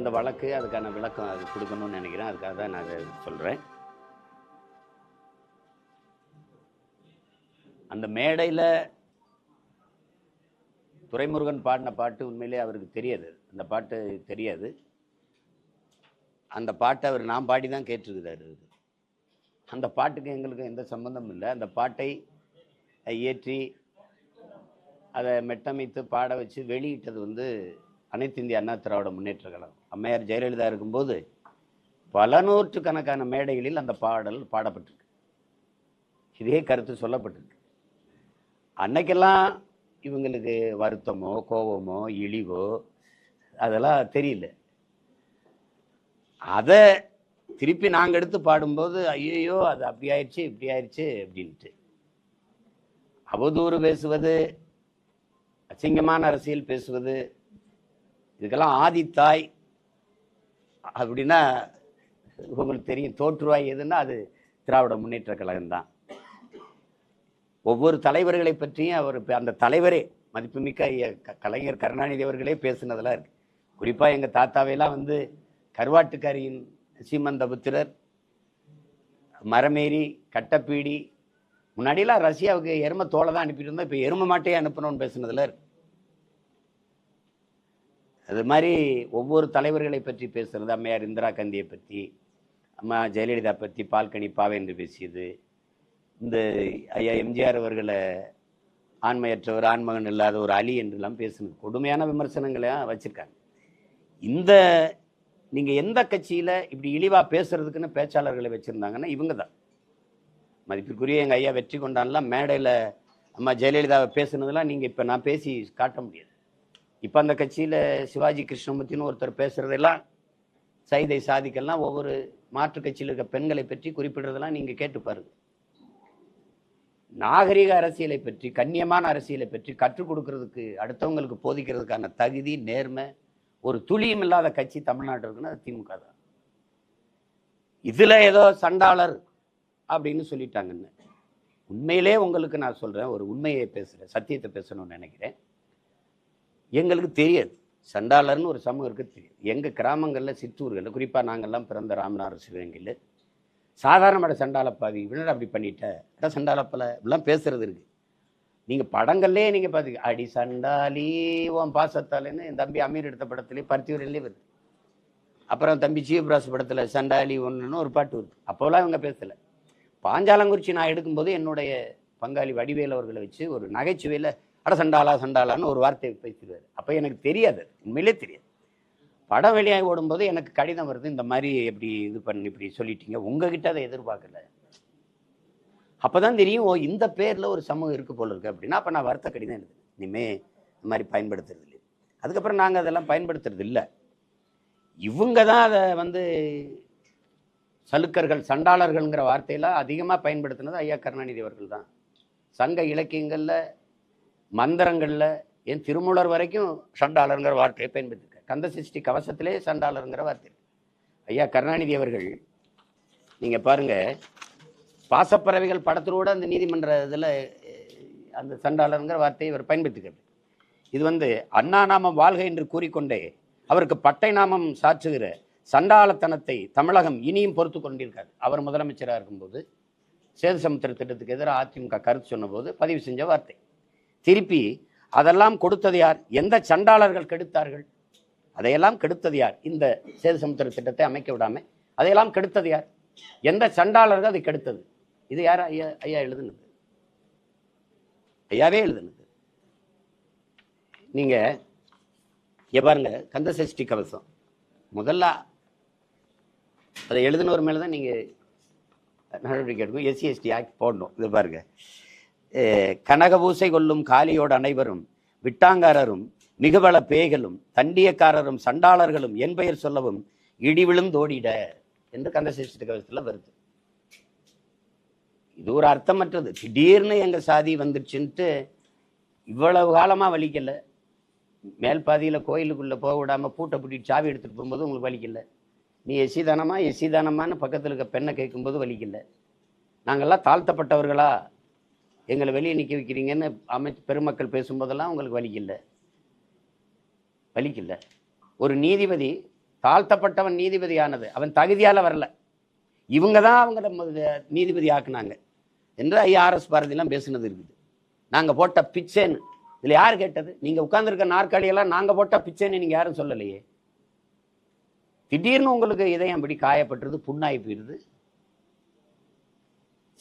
அந்த வழக்கு அதுக்கான விளக்கம் அது கொடுக்கணும்னு நினைக்கிறேன். அதுக்காக தான் நான் அதை சொல்கிறேன். அந்த மேடையில் துரைமுருகன் பாடின பாட்டு உண்மையிலே அவருக்கு தெரியாது. அந்த பாட்டு தெரியாது. அந்த பாட்டை அவர் நான் பாடி தான் கேட்டிருக்கிறாரு. அந்த பாட்டுக்கு எங்களுக்கு எந்த சம்பந்தமும் இல்லை. அந்த பாட்டை இயற்றி அதை மெட்டமைத்து பாட வச்சு வெளியிட்டது அனைத்து இந்திய அண்ணா திராவிட முன்னேற்ற கழகம். அம்மையார் ஜெயலலிதா இருக்கும்போது பல நூற்றுக்கணக்கான மேடைகளில் அந்த பாடல் பாடப்பட்டிருக்கு. இதே கருத்து சொல்லப்பட்டிருக்கு. அன்னைக்கெல்லாம் இவங்களுக்கு வருத்தமோ கோபமோ இழிவோ அதெல்லாம் தெரியல. அதை திருப்பி நாங்கள் எடுத்து பாடும்போது ஐயோ அது அப்படி ஆயிடுச்சு இப்படி ஆயிடுச்சு அப்படின்ட்டு அவதூறு பேசுவது, அசிங்கமான அரசியல் பேசுவது, இதுக்கெல்லாம் ஆதித்தாய் அப்படின்னா உங்களுக்கு தெரியும். தோற்றுவாய் எதுன்னா அது திராவிட முன்னேற்ற கழகம்தான். ஒவ்வொரு தலைவர்களை பற்றியும் அவர் அந்த தலைவரே மதிப்புமிக்க கலைஞர் கருணாநிதி அவர்களே பேசுனதெல்லாம் இருக்கு. குறிப்பாக எங்கள் தாத்தாவையெல்லாம் கருவாட்டுக்காரியின் சீமந்தபுத்திரர், மரமேறி, கட்டப்பீடி, முன்னாடியெல்லாம் ரஷ்யாவுக்கு எருமை தோலை தான் அனுப்பிட்டு இருந்தோம், இப்போ எருமை மாட்டையே அனுப்பணும்னு பேசுனதுல இருக்கு. அது மாதிரி ஒவ்வொரு தலைவர்களை பற்றி பேசுறது, அம்மையார் இந்திரா காந்தியை பற்றி, அம்மா ஜெயலலிதா பற்றி பால்கனி பாவை என்று பேசியது, இந்த ஐயா எம்ஜிஆர் அவர்களை ஆண்மையற்றவர், ஆண்மகன் இல்லாத ஒரு அலி என்றெல்லாம் பேசுனது கொடுமையான விமர்சனங்களை வச்சிருக்காங்க. நீங்கள் எந்த கட்சியில் இப்படி இழிவாக பேசுறதுக்குன்னு பேச்சாளர்களை வச்சுருந்தாங்கன்னா இவங்க தான். மதிப்பிற்குரிய எங்கள் ஐயா வெற்றி கொண்டான்லாம் மேடையில் அம்மா ஜெயலலிதாவை பேசுனதெல்லாம் நீங்கள் இப்போ நான் பேசி காட்ட முடியாது. இப்போ அந்த கட்சியில் சிவாஜி கிருஷ்ணமூர்த்தின்னு ஒருத்தர் பேசுகிறதெல்லாம், சைதை சாதிக்கெல்லாம் ஒவ்வொரு மாற்று கட்சியில் இருக்க பெண்களை பற்றி குறிப்பிடுறதெல்லாம் நீங்கள் கேட்டு பாருங்க. நாகரிக அரசியலை பற்றி, கண்ணியமான அரசியலை பற்றி கற்றுக் கொடுக்கறதுக்கு, அடுத்தவங்களுக்கு போதிக்கிறதுக்கான தகுதி, நேர்மை ஒரு துளியும் இல்லாத கட்சி தமிழ்நாடு இருக்குன்னா அது திமுக தான். இதுல ஏதோ சண்டாளர் அப்படின்னு சொல்லிட்டாங்கன்னு, உண்மையிலே உங்களுக்கு நான் சொல்றேன், ஒரு உண்மையை பேசுறேன், சத்தியத்தை பேசணும்னு நினைக்கிறேன். எங்களுக்கு தெரியாது சண்டாளர்னு ஒரு சமூகம் இருக்கு தெரியும். எங்க கிராமங்கள்ல, சிற்றூர்களில், குறிப்பா நாங்கள்லாம் பிறந்த ராமநாதர் சிவகங்கையில் சாதாரணமான சண்டாளப்பாவி இவனோட அப்படி பண்ணிட்ட சண்டாளப்பல இப்படிலாம் பேசுறது இருக்கு. நீங்க படங்கள்லேயே நீங்க பாத்தீங்க, அடி சண்டாலி உன் பாசத்தாலேன்னு என் தம்பி அமீர் எடுத்த படத்துலேயே பருத்தியூரிலே வருது. அப்புறம் தம்பி ஜீவபிராஸ் படத்துல சண்டாலி ஒன்றுன்னு ஒரு பாட்டு வருது. அப்போலாம் இவங்க பேசல. பாஞ்சாலங்குறிச்சி நான் எடுக்கும்போது என்னுடைய பங்காளி வடிவேல் அவர்களை வச்சு ஒரு நகைச்சுவையில் அட சண்டாலா சண்டாலான்னு ஒரு வார்த்தையை பேசிடுவார். அப்போ எனக்கு தெரியாது, உண்மையிலே தெரியாது. படம் வெளியாகி ஓடும்போது எனக்கு கடிதம் வருது, இந்த மாதிரி எப்படி இது பண்ணி இப்படி சொல்லிட்டீங்க, உங்ககிட்ட அதை எதிர்பார்க்கல. அப்போதான் தெரியும், ஓ இந்த பேரில் ஒரு சமூகம் இருக்கு போல இருக்கு அப்படின்னா. அப்போ நான் வருத்த கடிதம் எழுது, இனிமே இந்த மாதிரி பயன்படுத்துறது இல்லை. அதுக்கப்புறம் நாங்கள் அதெல்லாம் பயன்படுத்துறது இல்லை. இவங்க தான் அதை சலுக்கர்கள், சண்டாளர்கள்ங்கிற வார்த்தையெல்லாம் அதிகமாக பயன்படுத்தினது ஐயா கருணாநிதி அவர்கள் தான். சங்க இலக்கியங்களில், மந்திரங்களில், என் திருமூலர் வரைக்கும் சண்டாளருங்கிற வார்த்தையை பயன்படுத்திருக்க. கந்த சஷ்டி கவசத்திலே சண்டாளருங்கிற வார்த்தை. ஐயா கருணாநிதி அவர்கள் நீங்க பாருங்க, பாசப்பறவைகள் படத்தோட அந்த நீதிமன்ற இதில் அந்த சண்டாளருங்கிற வார்த்தையை இவர் பயன்படுத்திக்கிறது. இது அண்ணா நாமம் வாழ்க என்று கூறிக்கொண்டே அவருக்கு பட்டை நாமம் சாற்றுகிற சண்டாளத்தனத்தை தமிழகம் இனியும் பொறுத்து கொண்டிருக்காரு. அவர் முதலமைச்சராக இருக்கும்போது சேது சமுத்திர திட்டத்துக்கு எதிராக அதிமுக கருத்து சொன்ன போது பதிவு செஞ்ச வார்த்தை. திருப்பி அதெல்லாம் கொடுத்தது யார்? எந்த சண்டாளர்கள் கெடுத்தார்கள்? அதையெல்லாம் கெடுத்தது யார்? இந்த சேது சமுத்திர திட்டத்தை அமைக்க விடாம அதையெல்லாம் கெடுத்தது யார்? எந்த சண்டாளர்கள் அதை கெடுத்தது? இது யார்? ஐயா எழுதுனது, ஐயாவே எழுதுனது. நீங்க பாருங்க, கந்த சஷ்டி கவசம் முதல்ல அதை எழுதினவர் மேலதான் நீங்க நடவடிக்கை எடுக்கும். எஸ்சி எஸ்டி ஆக்ட் போடணும். இது பாருங்க, கனகபூசை கொள்ளும் காலியோடு அனைவரும் விட்டாங்காரரும் மிகுவள பேய்களும் தண்டியக்காரரும் சண்டாளர்களும் என் பெயர் சொல்லவும் இடிவிழும் தோடிட என்று கந்த சஷ்டி கவசத்துல வருது. இது ஒரு அர்த்தமற்றது. திடீர்னு எங்க சாதி வந்துருச்சுன்ட்டு இவ்வளவு காலமா வலிக்கல. மேல் பாதியில கோயிலுக்குள்ள போக விடாம பூட்டை பூட்டிட்டு சாவி எடுத்துட்டு போகும்போது உங்களுக்கு வலிக்கல. நீ எஸ்சி தானமான்னு பக்கத்தில் இருக்க பெண்ணை கேட்கும்போது வலிக்கல. நாங்கள்லாம் தாழ்த்தப்பட்டவர்களா, எங்களை வெளியே நிற்க வைக்கிறீங்கன்னு பெருமக்கள் பேசும்போதெல்லாம் உங்களுக்கு வலிக்கல. ஒரு நீதிபதி தாழ்த்தப்பட்டவன் நீதிபதியானது அவன் தகுதியால வரல, இவங்க தான் அவங்கள நீதிபதி ஆக்குனாங்க என்று ஐஆர்எஸ் பாரதியெல்லாம் பேசுனது இருக்குது. நாங்க போட்ட பிச்சைன்னு இதுல யாரு கேட்டது? நீங்க உட்கார்ந்துருக்க நாற்காலியெல்லாம் நாங்க போட்ட பிச்சைன்னு நீங்க யாரும் சொல்லலையே. திடீர்னு உங்களுக்கு இதயம் அப்படி காயப்பட்டுருது, புண்ணாய் போயிருது.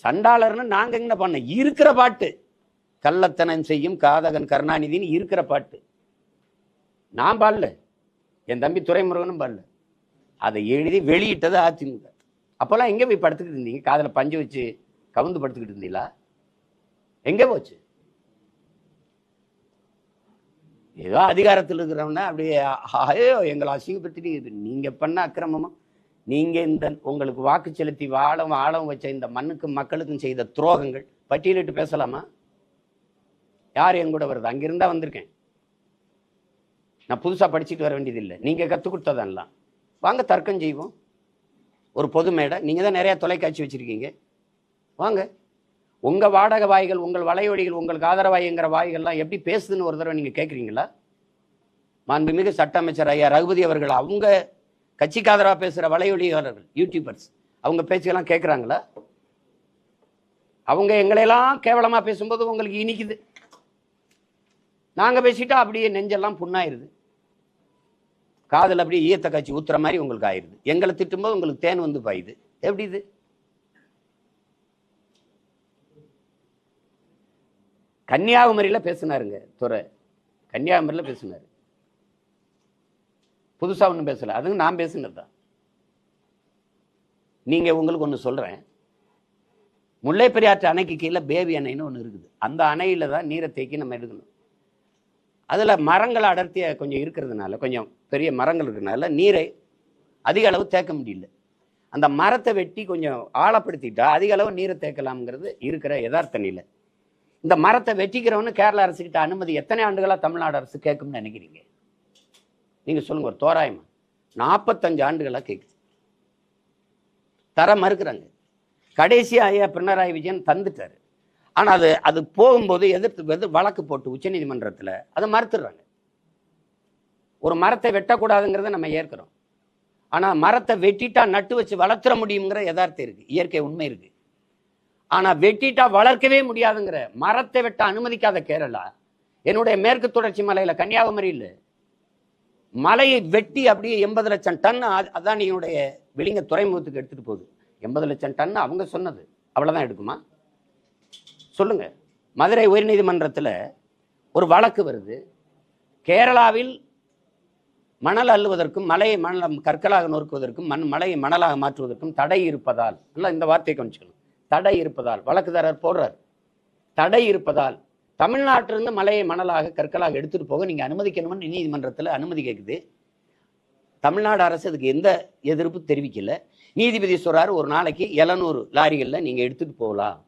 சண்டாளர்னு நாங்க என்ன பண்ண? இருக்கிற பாட்டு கள்ளத்தனம் செய்யும் காதகன் கருணாநிதினு இருக்கிற பாட்டு நான் பாடல, என் தம்பி துரைமுருகனும் பாடல. அதை எழுதி வெளியிட்டது அதிமுக. அப்பெல்லாம் எங்க போய் படுத்துக்கிட்டு இருந்தீங்க? காதல பஞ்சு வச்சு கவுந்து படுத்துக்கிட்டு இருந்தீங்களா? எங்க போச்சு? ஏதோ அதிகாரத்தில் இருக்கிறவனா அப்படியே ஐயோ எங்களை அசிங்கப்படுத்திட்டு நீங்க பண்ண அக்கிரமமா, நீங்க இந்த உங்களுக்கு வாக்கு செலுத்தி ஆழம் வச்ச இந்த மண்ணுக்கும் மக்களுக்கும் செய்த துரோகங்கள் பட்டியலிட்டு பேசலாமா? யார் என் கூட வருது? அங்கிருந்தா வந்திருக்கேன். நான் புதுசா படிச்சுட்டு வர வேண்டியதில்லை, நீங்க கற்றுக் கொடுத்ததெல்லாம். வாங்க தர்க்கம் செய்வோம். ஒரு பொது மேடை, நீங்க தான் நிறைய தொலைக்காட்சி வச்சிருக்கீங்க, வாங்க. உங்க வாடகை வாய்கள், உங்கள் வலையொலிகள், உங்களுக்கு ஆதரவாய்ங்கிற வாய்கள்லாம் எப்படி பேசுதுன்னு ஒரு தடவை நீங்க கேட்குறீங்களா? மாண்புமிகு சட்ட அமைச்சர் ஐயா ரகுபதி அவர்கள் அவங்க கட்சிக்கு ஆதரவா பேசுற வலையொலியாளர்கள் யூடியூபர்ஸ் அவங்க பேச்செல்லாம் கேட்குறாங்களா? அவங்க எங்களையெல்லாம் கேவலமா பேசும்போது உங்களுக்கு இனிக்குது, நாங்க பேசிட்டா அப்படியே நெஞ்செல்லாம் புண்ணாயிருது, காதல் அப்படியே ஈயத்த காட்சி ஊத்துற மாதிரி உங்களுக்கு ஆயிருது. எங்களை திட்டும்போது உங்களுக்கு தேன் வந்து பாயுது. எப்படி இது? கன்னியாகுமரியில பேசினாருங்க துறை, கன்னியாகுமரியில பேசினாரு, புதுசா ஒன்றும் பேசல, அதுவும் நான் பேசினது தான். நீங்க உங்களுக்கு ஒன்று சொல்றேன், முல்லை பெரியாற்று அணைக்கு கீழே பேபி அணைன்னு ஒன்று இருக்குது. அந்த அணையில தான் நீரை தேக்கி நம்ம எடுக்கணும். அதுல மரங்கள் அடர்த்தியா கொஞ்சம் இருக்கிறதுனால, கொஞ்சம் பெரிய மரங்கள் இருக்கிறதுனால நீரை அதிக அளவு தேக்க முடியல. அந்த மரத்தை வெட்டி கொஞ்சம் ஆழப்படுத்திட்டா அதிக அளவு நீரை தேக்கலாம்ங்கிறது இருக்கிற யதார்த்த நிலை. இந்த மரத்தை வெட்டிக்கிறவனு கேரள அரசுக்கிட்ட அனுமதி எத்தனை ஆண்டுகளா தமிழ்நாடு அரசு கேட்கும்னு நினைக்கிறீங்க? நீங்க சொல்லுங்க. ஒரு தோராயமா 45 ஆண்டுகளா கேட்குது, தர மறுக்கிறாங்க. கடைசியா ஐயா பினராயி விஜயன் தந்துட்டாரு. ஆனா அது போகும்போது எதிர்த்து வழக்கு போட்டு உச்ச நீதிமன்றத்துல அதை மறுத்துடுறாங்க. ஒரு மரத்தை வெட்டக்கூடாதுங்கிறத நம்ம ஏற்கிறோம், ஆனா மரத்தை வெட்டிட்டா நட்டு வச்சு வளர்த்துற முடியுங்கிற யதார்த்தம் இருக்கு, இயற்கை உண்மை இருக்கு. ஆனா வெட்டிட்டா வளர்க்கவே முடியாதுங்கிற, மரத்தை வெட்ட அனுமதிக்காத கேரளா என்னுடைய மேற்கு தொடர்ச்சி மலையில கன்னியாகுமரியில் மலையை வெட்டி அப்படியே 80 லட்சம் டன் அதானியுடைய விளிங்க துறைமுகத்துக்கு எடுத்துட்டு போகுது. 80 லட்சம் டன் அவங்க சொன்னது, அவ்வளவுதான் எடுக்குமா சொல்லுங்க. மதுரை உயர்நீதிமன்றத்தில் ஒரு வழக்கு வருது, கேரளாவில் மணல் அள்ளுவதற்கும் மலையை மணல் கற்களாக நொறுக்குவதற்கும் மலையை மணலாக மாற்றுவதற்கும் தடை இருப்பதால், நல்லா இந்த வார்த்தையை கவனிச்சுக்கணும், தடை இருப்பதால் வழக்குதாரர் போடுறார், தடை இருப்பதால் தமிழ்நாட்டிலிருந்து மலையை மணலாக கற்களாக எடுத்துட்டு போக நீங்க அனுமதிக்கணும்னு நீதிமன்றத்தில் அனுமதி கேட்குது. தமிழ்நாடு அரசு அதுக்கு எந்த எதிர்ப்பு தெரிவிக்கல. நீதிபதி சொல்றாரு ஒரு நாளைக்கு 700 லாரிகள்ல நீங்க எடுத்துட்டு போகலாம்.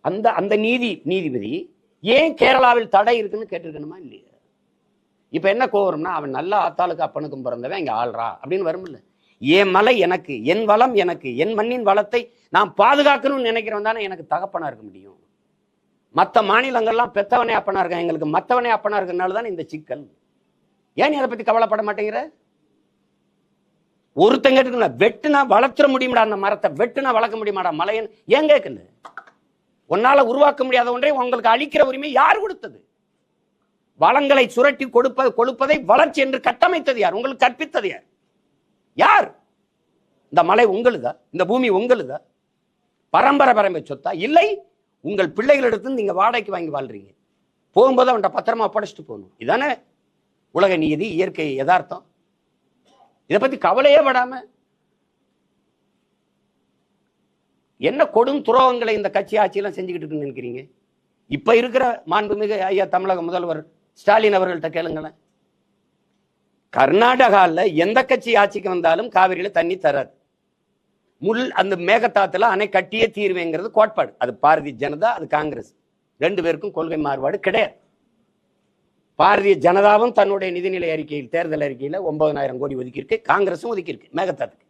அந்த நீதிபதி ஏன் கேரளாவில் தடை இருக்குன்னு கேட்டிருக்கணுமா இல்லையா? இப்ப என்ன கோவரம்னா, அவன் நல்ல ஆத்தாளுக்கு அப்பனுக்கும் பிறந்தவன் இங்க ஆள்றா அப்படின்னு வரும்ல. என் மலை எனக்கு, என் வளம் எனக்கு, என் மண்ணின் வளத்தை நான் பாதுகாக்கணும்னு நினைக்கிறவன் தானே எனக்கு தகப்பனா இருக்க முடியும். மற்ற மாநிலங்கள்லாம் பெத்தவனே அப்பனா இருக்கான், எங்களுக்கு மத்தவனே அப்பனா இருக்கிறதுனால தான் இந்த சிக்கல். ஏன் அதை பத்தி கவலைப்பட மாட்டேங்கிற? ஒருத்தங்க இருக்குல்ல, வெட்டுனா வளர்த்துற முடியுமாடா, அந்த மரத்தை வெட்டுனா வளர்க்க முடியுமாடா மலையன் ஏன் கேட்கல? உன்னால உருவாக்க முடியாத ஒன்றை உங்களுக்கு அளிக்கிற உரிமை யார் கொடுத்தது? வளங்களை சுரட்டி கொடுப்பதை வளர்ச்சி என்று கட்டமைத்தது யார்? உங்களுக்கு கற்பித்தது யார்? யார்? இந்த மலை உங்களுதா? இந்த பூமி உங்களுதா? பரம்பரை சொத்தா? இல்லை, உங்கள் பிள்ளைகளிடத்து நீங்க வாடகைக்கு வாங்கி வாழ்றீங்க. போகும்போது அவன்கிட்ட பத்திரமா ஒப்படைச்சிட்டு போகணும். இதானே உலக நீதி, இயற்கை யதார்த்தம். இதை பத்தி கவலையே படாம என்ன கொடும் துரோகங்களை இந்த கட்சி ஆட்சியெல்லாம் செஞ்சுக்கிட்டு இருக்குன்னு நினைக்கிறீங்க? இப்ப இருக்கிற மாண்புமிகு ஐயா தமிழக முதல்வர் ஸ்டாலின் அவர்கள்ட்ட கேளுங்களேன். கர்நாடகாவில் எந்த கட்சி ஆட்சிக்கு வந்தாலும் காவிரியில தண்ணி தராது. அந்த மேகத்தாத்துல அணை கட்டியே தீர்வேங்கிறது கோட்பாடு. அது பாரதிய ஜனதா, அது காங்கிரஸ், ரெண்டு பேருக்கும் கொள்கை மாறுபாடு கிடையாது. பாரதிய ஜனதாவும் தன்னுடைய நிதிநிலை அறிக்கையில், தேர்தல் அறிக்கையில 9,000 கோடி ஒதுக்கியிருக்கு, காங்கிரஸும் ஒதுக்கியிருக்கு மேகத்தாத்துக்கு.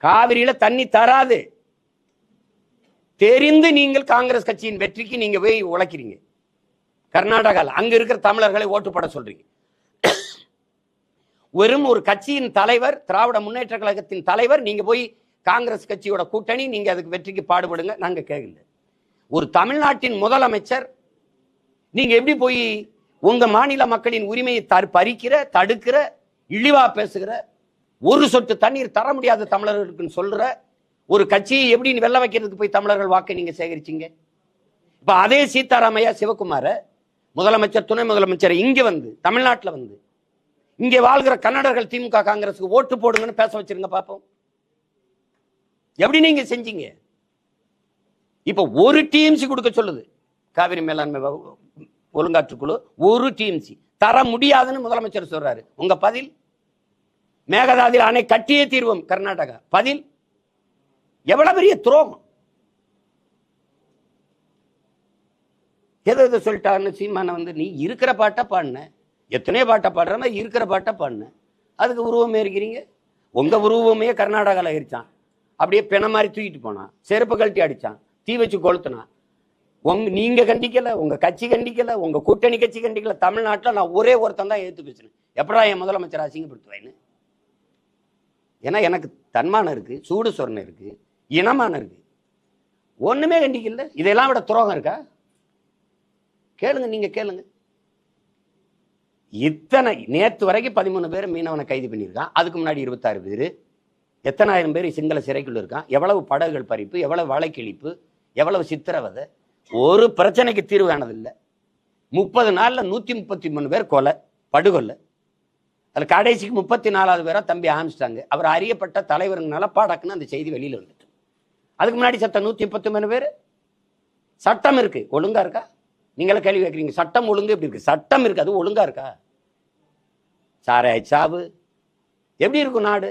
காவிரியில தண்ணி தராது. தெரிந்து நீங்கள் காங்கிரஸ் கட்சியின் வெற்றிக்கு நீங்க போய் உழைக்கிறீங்க. கர்நாடகாவில் அங்க இருக்கிற தமிழர்களை ஓட்டு போட சொல்றீங்க. வெறும் ஒரு கட்சியின் தலைவர், திராவிட முன்னேற்ற கழகத்தின் தலைவர், நீங்க போய் காங்கிரஸ் கட்சியோட கூட்டணி, நீங்க அதுக்கு வெற்றிக்கு பாடுபடுங்க, நாங்க கேட்கல. ஒரு தமிழ்நாட்டின் முதலமைச்சர் நீங்க எப்படி போய் உங்க மாநில மக்களின் உரிமையை பறிக்கிற, தடுக்கிற, இழிவா பேசுகிற, ஒரு சொட்டு தண்ணீர் தர முடியாத தமிழர்களுக்கு சொல்ற ஒரு கட்சியை எப்படி வெல்ல வைக்கிறதுக்கு போய் தமிழர்கள் வாக்கை நீங்க சேகரிச்சீங்க? இப்ப அதே சீதாராமையா சிவகுமார முதலமைச்சர், துணை முதலமைச்சர் இங்க வந்து தமிழ்நாட்டில் வந்து இங்கே வாழ்கிற கன்னடர்கள் திமுக காங்கிரஸுக்கு ஓட்டு போடுங்கன்னு பேச வச்சிருங்க பாப்போம். எப்படி நீங்க செஞ்சீங்க? இப்ப ஒரு டிஎம்சி கொடுக்க சொல்லுது காவிரி மேலாண்மை ஒழுங்காற்றுக்குழு, ஒரு டிஎம்சி தர முடியாதுன்னு முதலமைச்சர் சொல்றாரு. உங்க பதில்? மேகதாதுவில் அணை கட்டியே தீர்வோம் கர்நாடகா. பதில்? எவ்வளவு பெரிய துரோகம்! எதை சொல்லிட்டாருன்னு சீமான வந்து நீ இருக்கிற பாட்டா பாடின, எத்தனையோ பாட்டை பாடுற, இருக்கிற பாட்டை பாடின, அதுக்கு உருவமே இருக்கிறீங்க. உங்க உருவமே கர்நாடகாவில் ஆயிடுச்சான், அப்படியே பிண மாதிரி தூக்கிட்டு போனான், செருப்பு கழட்டி அடிச்சான், தீ வச்சு கொளுத்துனான். நீங்க கண்டிக்கல, உங்க கட்சி கண்டிக்கல, உங்க கூட்டணி கட்சி கண்டிக்கல. தமிழ்நாட்டில் நான் ஒரே ஒருத்தன் தான் ஏத்து பேசுறேன், எப்படா என் முதலமைச்சர் அசிங்கப்படுத்துவேன்னு. ஏன்னா எனக்கு தன்மானம் இருக்கு, சூடு சொரணை இருக்கு, இனமானம் இருக்கு. ஒண்ணுமே கண்டிக்கல. இதெல்லாம் விட துரோகம் இருக்கா? கேளுங்க, நீங்க கேளுங்க. இத்தனை நேற்று வரைக்கும் 13 பேர் மீனவனை கைது பண்ணியிருக்கான். அதுக்கு முன்னாடி 26 பேர், எத்தனாயிரம் பேர் சிங்கள சிறைக்குள்ள இருக்கான். எவ்வளவு படகுகள் பறிப்பு, எவ்வளவு வலைக்கிழிப்பு, எவ்வளவு சித்திரவதை. ஒரு பிரச்சனைக்கு தீர்வு ஆனதில்லை. 30 நாள்ல 133 பேர் கொலை, படுகொலை. அதுல கடைசிக்கு 34வது பேரா தம்பி ஆரம்பிச்சிட்டாங்க. அவர் அறியப்பட்ட தலைவருங்கனால பாடக்குன்னு அந்த செய்தி வெளியில வந்துட்டு. அதுக்கு முன்னாடி சத்த 133 பேர். சட்டம் இருக்கு, ஒழுங்கா இருக்கா? நீங்கள கேள்வி கேட்குறீங்க, சட்டம் ஒழுங்கு எப்படி இருக்கு? சட்டம் இருக்கு, அது ஒழுங்கா இருக்கா? சாராய சாவு எப்படி இருக்கும் நாடு?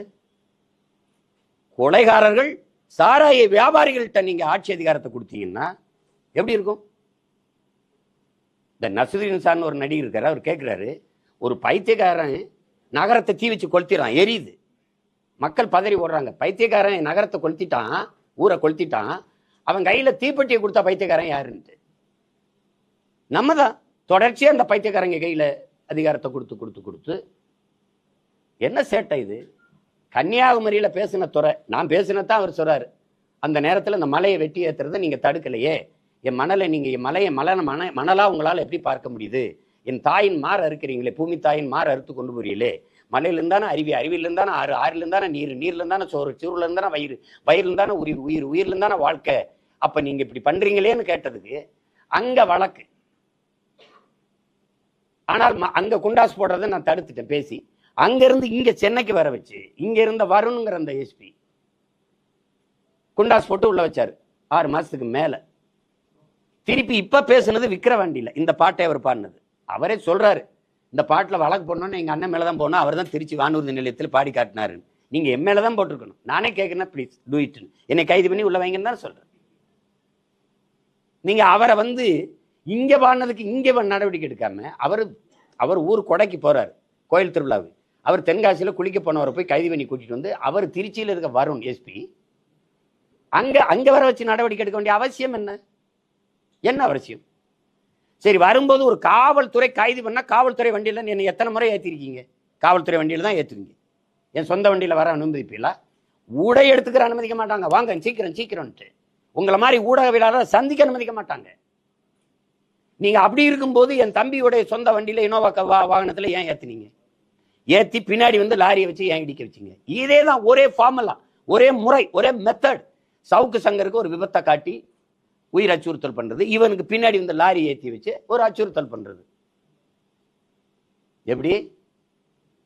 கொலைகாரர்கள் சாராய வியாபாரிகள்கிட்ட நீங்க ஆட்சி அதிகாரத்தை கொடுத்தீங்கன்னா எப்படி இருக்கும்? இந்த நசுதீன் சார்னு ஒரு நடிகர் இருக்காரு, அவர் கேட்கிறாரு, ஒரு பைத்தியக்காரன் நகரத்தை தீ வச்சு கொளுத்திடுறான், எரியுது, மக்கள் பதறி ஓடுறாங்க. பைத்தியக்காரன் நகரத்தை கொளுத்திட்டான், ஊரை கொளுத்திட்டான், அவன் கையில தீப்பெட்டியை கொடுத்தா பைத்தியக்காரன் யாருன்ட்டு. நம்ம தான் தொடர்ச்சியா அந்த பைத்தியக்காரங்க கையில அதிகாரத்தை கொடுத்து கொடுத்து கொடுத்து என்ன சேட்டை இது? கன்னியாகுமரியில பேசின துறை, நான் பேசினதான் அவர் சொல்றாரு, அந்த நேரத்தில் அந்த மலையை வெட்டி ஏத்துறதை நீங்க தடுக்கலையே, என் மணலை நீங்க மலையை மணலா உங்களால் எப்படி பார்க்க முடியுது? என் தாயின் மாற அறுக்கிறீங்களே, பூமி தாயின் மாற அறுத்து கொண்டு போறீங்களே, மலையில இருந்தானே அருவி, அருவியில இருந்தானே ஆறு, ஆறுல இருந்தானே நீர், நீர்ல இருந்தானே சோறு, சோறுல இருந்தானே வயிறு, வயிறுல இருந்தானே உயிர், உயிர் உயிர்ல இருந்தானே வாழ்க்கை. அப்ப நீங்க இப்படி பண்றீங்களேன்னு கேட்டதுக்கு அங்க வழக்கு. ஆனால் அங்க குண்டாஸ் போடுறதை நான் தடுத்துட்டேன் பேசி. அங்க இருந்து இங்க சென்னைக்கு வர வச்சு, இங்க இருந்த வருணுங்கிற அந்த எஸ்பி குண்டாஸ் போட்டு உள்ள வச்சாரு 6 மாசத்துக்கு மேல. திருப்பி இப்ப பேசுனது விக்கிரவாண்டியில இந்த பாட்டை அவர் பாடினது. அவரே சொல்றாரு, இந்த பாட்டுல வழக்கு போடணும்னு எங்க அண்ணன் மேலதான் போனோம், அவர் தான் திருச்சி வானூர்தி நிலையத்தில் பாடி காட்டினாரு. நீங்க என் மேலதான் போட்டிருக்கணும், நானே கேட்கணும், ப்ளீஸ் டூ இட், என்னை கைது பண்ணி உள்ள வைங்கன்னு தான் சொல்றேன். நீங்க அவரை வந்து இங்க பாடினதுக்கு இங்க நடவடிக்கை எடுக்காம அவர் ஊர் கொடைக்கு போறாரு, கோயில் திருவிழாவு. அவர் தென்காசியில குளிக்க போனவரை போய் கைது பண்ணி கூட்டிட்டு வந்து அவர் திருச்சியில இருக்க வருண் எஸ்பி அங்க வர வச்சு நடவடிக்கை எடுக்க வேண்டிய அவசியம் என்ன? என்ன அவசியம்? சரி, வரும்போது ஒரு காவல்துறை கைது பண்ணா காவல்துறை வண்டியில என்ன எத்தனை முறை ஏற்றிருக்கீங்க? காவல்துறை வண்டியில தான் ஏற்றுவீங்க. என் சொந்த வண்டியில வர அனுமதிப்பீங்களா? ஊடக எடுத்துக்கிற அனுமதிக்க மாட்டாங்க. வாங்க சீக்கிரம் சீக்கிரம்ட்டு உங்களை மாதிரி ஊடகவியலாளர் சந்திக்க அனுமதிக்க மாட்டாங்க. நீங்க அப்படி இருக்கும்போது என் தம்பியோடைய சொந்த வண்டியில இனோவா வாகனத்துல ஏன் ஏத்துனீங்க? ஏத்தி பின்னாடி வந்து லாரியை வச்சு ஏன் இடிக்க வச்சீங்க? இதே தான், ஒரே ஃபார்முலா, ஒரே முறை, ஒரே மெத்தட். சவுக்கு சங்கருக்கு ஒரு விபத்தை காட்டி உயிர் அச்சுறுத்தல் பண்றது, இவனுக்கு பின்னாடி வந்து லாரி ஏற்றி வச்சு ஒரு அச்சுறுத்தல் பண்றது. எப்படி?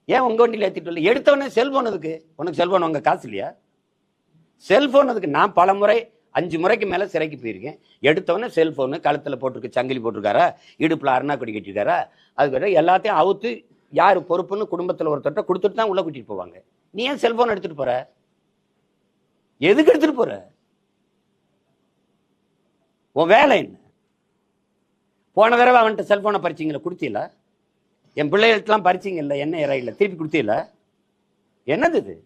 ஏன் உங்க வண்டியில் ஏற்றிட்டு எடுத்தவொடனே செல்போன் எதுக்கு? உனக்கு செல்போன் உங்க காசு இல்லையா? செல்போன் எதுக்கு? நான் பல முறை 5 முறைக்கு மேல சிறைக்கு போயிருக்கேன். எடுத்தவொடனே செல்போனு கழுத்துல போட்டிருக்கு, சங்கிலி போட்டிருக்காரா, இடுப்புல அருணா கொடி கட்டிருக்காரா, அதுக்கு எல்லாத்தையும் அவுத்து யாரு பொறுப்புன்னு குடும்பத்தில் ஒருத்தட்ட கொடுத்துட்டு தான் உள்ள கூட்டிட்டு போவாங்க. நீ ஏன் செல்போன் எடுத்துட்டு போற? எதுக்கு எடுத்துட்டு போற? உன் வேலை என்ன? போன தடவை அவன்கிட்ட செல்போனை பறிச்சிங்களா, கொடுத்தீங்களா? என் பிள்ளைகளுக்கெல்லாம் பறிச்சிங்க இல்லை, என்ன இறையில திருப்பி கொடுத்தீங்களா? என்னது இது?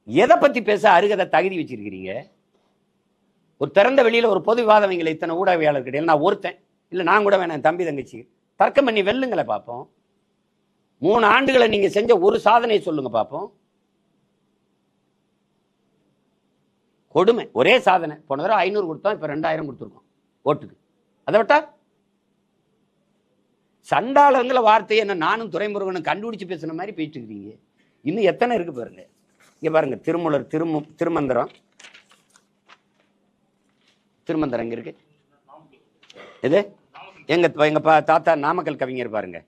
எதை பத்தி பேச அருகதை தகுதி வச்சிருக்கிறீங்க? ஒரு திறந்த வெளியில ஒரு பொது விவாதம் வைங்கள, இத்தனை ஊடகவியாளர் கிடையாது, நான் ஒருத்தன் இல்ல, நான் கூட வேணாம், தம்பி தங்கச்சி தர்க்கம் பண்ணி வெல்லுங்களை பார்ப்போம். 3 ஆண்டுகளை நீங்க செஞ்ச ஒரு சாதனை சொல்லுங்க பாப்போம். கொடுமை. ஒரே சாதனை. போன தடவை 500 கொடுத்தோம், இப்ப 2000 கொடுத்துருக்கோம் ஓட்டுக்கு. அதை விட்டா சண்டாளங்கிற வார்த்தையை என்ன நானும் துரைமுருகனும் கண்டுபிடிச்சு பேசுன மாதிரி போயிட்டு இருக்கீங்க. இன்னும் எத்தனை இருக்கு பாருங்க. இங்க பாருங்க, திருமூலர் திருமந்திரம். திருமந்திரம் எங்க இருக்கு? இது எங்க தாத்தா நாமக்கல் கவிஞர் பாருங்க.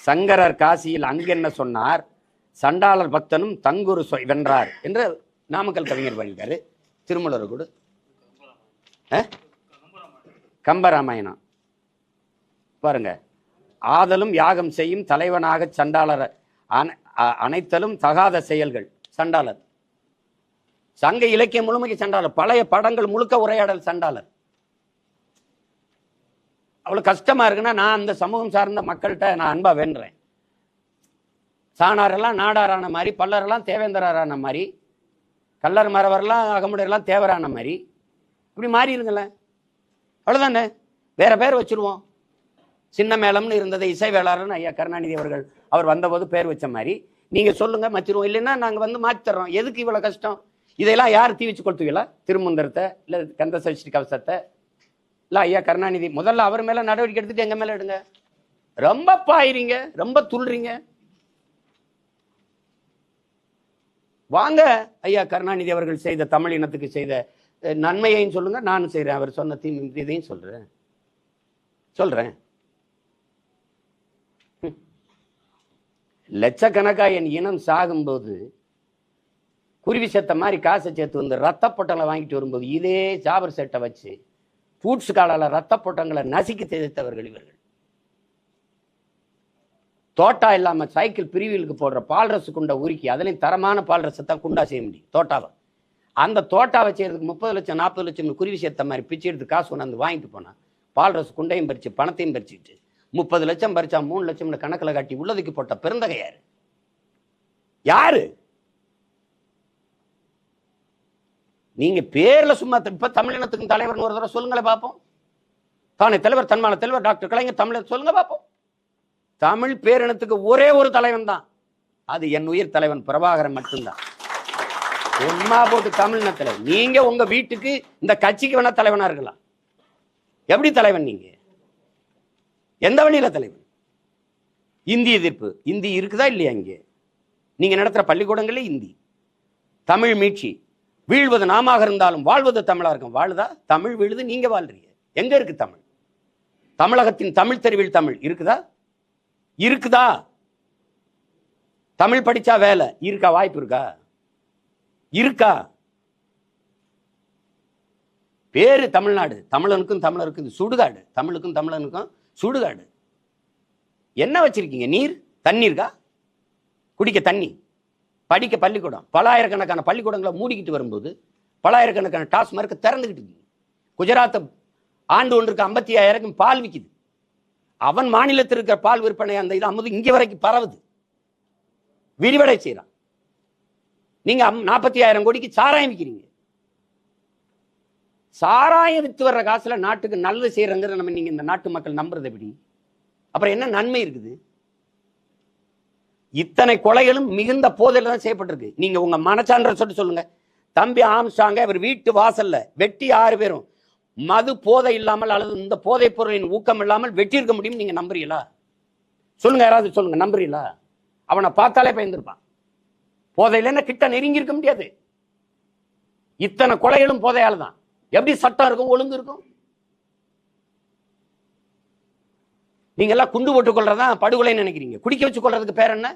சங்கரர் காசியில் அங்கென்ன சொன்னார், சண்டாளர் பக்தனும் தங்குரு வென்றார் என்று நாமக்கல் கவிஞர் பண்ணியிருக்காரு. திருமூலர் கூட கம்பராமாயணம் பாருங்க. ஆதலும் யாகம் செய்யும் தலைவனாக சண்டாளர் அனைத்தலும் தகாத செயல்கள். சண்டாளர் சங்க இலக்கியம் முழுமைக்கு சண்டாளர். பழைய படங்கள் முழுக்க உரையாடல் சண்டாளர். அவ்வளவு கஷ்டமா இருக்குன்னா நான் அந்த சமூகம் சார்ந்த மக்கள்கிட்ட நான் அன்பா வேண்டுறேன். சாணாரெல்லாம் நாடாரான மாதிரி, பல்லரெல்லாம் தேவேந்திரான மாதிரி, கல்லர் மரவரெல்லாம் அகமுடையெல்லாம் தேவரான மாதிரி இப்படி மாறி இருங்களேன். அவ்வளோதானே, வேற பேர் வச்சிருவோம். சின்ன மேளம்னு இருந்தது இசை வேளாளர்னு ஐயா கருணாநிதி அவர்கள் அவர் வந்தபோது பேர் வச்ச மாதிரி நீங்க சொல்லுங்க, மச்சிருவோம். இல்லைன்னா நாங்க வந்து மாற்றி தர்றோம். எதுக்கு இவ்வளவு கஷ்டம்? இதெல்லாம் யார் தீ வச்சு கொடுத்துவீங்களா? திருமந்திரத்தை இல்லை கந்த சஷ்டி கவசத்தை இல்லை ஐயா கருணாநிதி முதல்ல அவர் மேல நடவடிக்கை எடுத்துட்டு எங்க மேல எடுங்க. ரொம்ப பாயிறீங்க, ரொம்ப துள்றீங்க. வாங்க ஐயா கருணாநிதி அவர்கள் செய்த தமிழ் இனத்துக்கு செய்த நன்மையையும் சொல்லுங்க, நானும் செய்கிறேன். அவர் சொன்ன இதையும் சொல்றேன். லட்சக்கணக்கா என் இனம் சாகும்போது குருவி செத்த மாதிரி காசை சேர்த்து வந்து ரத்த பொட்டங்களை வாங்கிட்டு வரும்போது இதே ஜாபர் செட்டை வச்சு பூட்ஸ் காலால ரத்த பொட்டங்களை நசுக்கி தேய்த்தவர்கள் இவர்கள். தோட்டா இல்லாம சைக்கிள் பிரிவிலுக்கு போடுற பால் ரசு குண்டை உருக்கி அதுலேயும் தரமான பால் ரசத்தான் குண்டா செய்ய முடியும் தோட்டாவை. அந்த தோட்டாவை செய்யறதுக்கு 30 லட்சம் 40 லட்சம் குருவி சேர்த்த மாதிரி பிச்சு எடுத்து காசு கொண்டாந்து வாங்கிட்டு போனா பால் ரசு குண்டையும் பறிச்சு பணத்தையும் பறிச்சுட்டு 30 லட்சம் பறிச்சா 3 லட்சம் கணக்கில் காட்டி உள்ளதுக்கு போட்ட பெருந்தகை யாரு? நீங்க பேர்ல சும்மா இப்ப தமிழினத்துக்கு தலைவர் ஒரு தடவை சொல்லுங்களே பார்ப்போம். தானே தலைவர், தன்மான தலைவர் டாக்டர் கலைஞர் தமிழர் சொல்லுங்க பார்ப்போம். தமிழ் பேரினத்துக்கு ஒரே ஒரு தலைவன் தான், அது என் உயிர் தலைவன் பிரபாகரன் மட்டும்தான். சும்மா போட்டு தமிழ்ன தலைவர். நீங்க உங்க வீட்டுக்கு இந்த கட்சிக்கு வேணா தலைவனா இருக்கலாம். எப்படி தலைவன் நீங்க? எந்த வழியில தலைவன்? இந்தி எதிர்ப்பு. இந்தி இருக்குதா இல்லையா? இங்கே நீங்க நடத்துற பள்ளிக்கூடங்களே இந்தி. தமிழ் மீட்சி. வீழ்வது நாமாக இருந்தாலும் வாழ்வது தமிழா இருக்கும். வாழுதா? தமிழ் வீழுது, நீங்க வாழ்றீங்க. எங்க இருக்கு தமிழ்? தமிழகத்தின் தமிழ் தெருவில் தமிழ் இருக்குதா? இருக்குதா? தமிழ் படிச்சா வேலை இருக்கா? வாய்ப்பு இருக்கா? இருக்கா? பேரு தமிழ்நாடு. தமிழனுக்கும் தமிழருக்கும் சுடுகாடு. தமிழுக்கும் தமிழனுக்கும் சுடுகாடு. என்ன வச்சிருக்கீங்க? நீர், தண்ணீர்கா? குடிக்க தண்ணி, படிக்க பள்ளிக்கூடம். பலாயிரக்கணக்கான பள்ளிக்கூடங்களை மூடிக்கிட்டு வரும்போது பலாயிரக்கணக்கான டாஸ்மார்க் திறந்துகிட்டு இருக்கு. குஜராத் ஆண்டு ஒன்றுக்கு 55,000 பால் விற்குது. அவன் மாநிலத்தில் இருக்கிற பால் விற்பனை அந்த இது அமுது இங்க வரைக்கும் பரவுது, விரிவடை செய்யறான். நீங்க 40,000 கோடிக்கு சாராயம் விற்கிறீங்க. சாராயம் வித்து வர்ற காசுல நாட்டுக்கு நல்லது செய்யறங்கிற நம்ம நீங்க இந்த நாட்டு மக்கள் நம்புறது எப்படி? அப்புறம் என்ன நன்மை இருக்குது? இத்தனை கொலைகளும் மிகுந்த போதையில தான் செய்யப்பட்டிருக்கு. நீங்க உங்க மனச்சான்ற சொல்லுங்க. தம்பி ஆம்ஸ்டாங்க அவர் வீட்டு வாசல்ல வெட்டி 6 பேரும் மது போதை இல்லாமல் அல்லது இந்த போதைப் பொருளின் ஊக்கம் இல்லாமல் வெட்டியிருக்க முடியும். நீங்க நம்புறீங்களா? சொல்லுங்க, யாராவது சொல்லுங்க, நம்புறீங்களா? அவனை பார்த்தாலே பயந்துருப்பான். போதையில கிட்ட நெருங்கி இருக்க முடியாது. இத்தனை கொலைகளும் போதையால தான். எப்படி சட்டம் இருக்கும், ஒழுங்கு இருக்கும்? நீங்க எல்லாம் குண்டு போட்டுக் கொள்றதா படுகொலைன்னு நினைக்கிறீங்க. குடிக்க வச்சு கொள்றதுக்கு பேர் என்ன?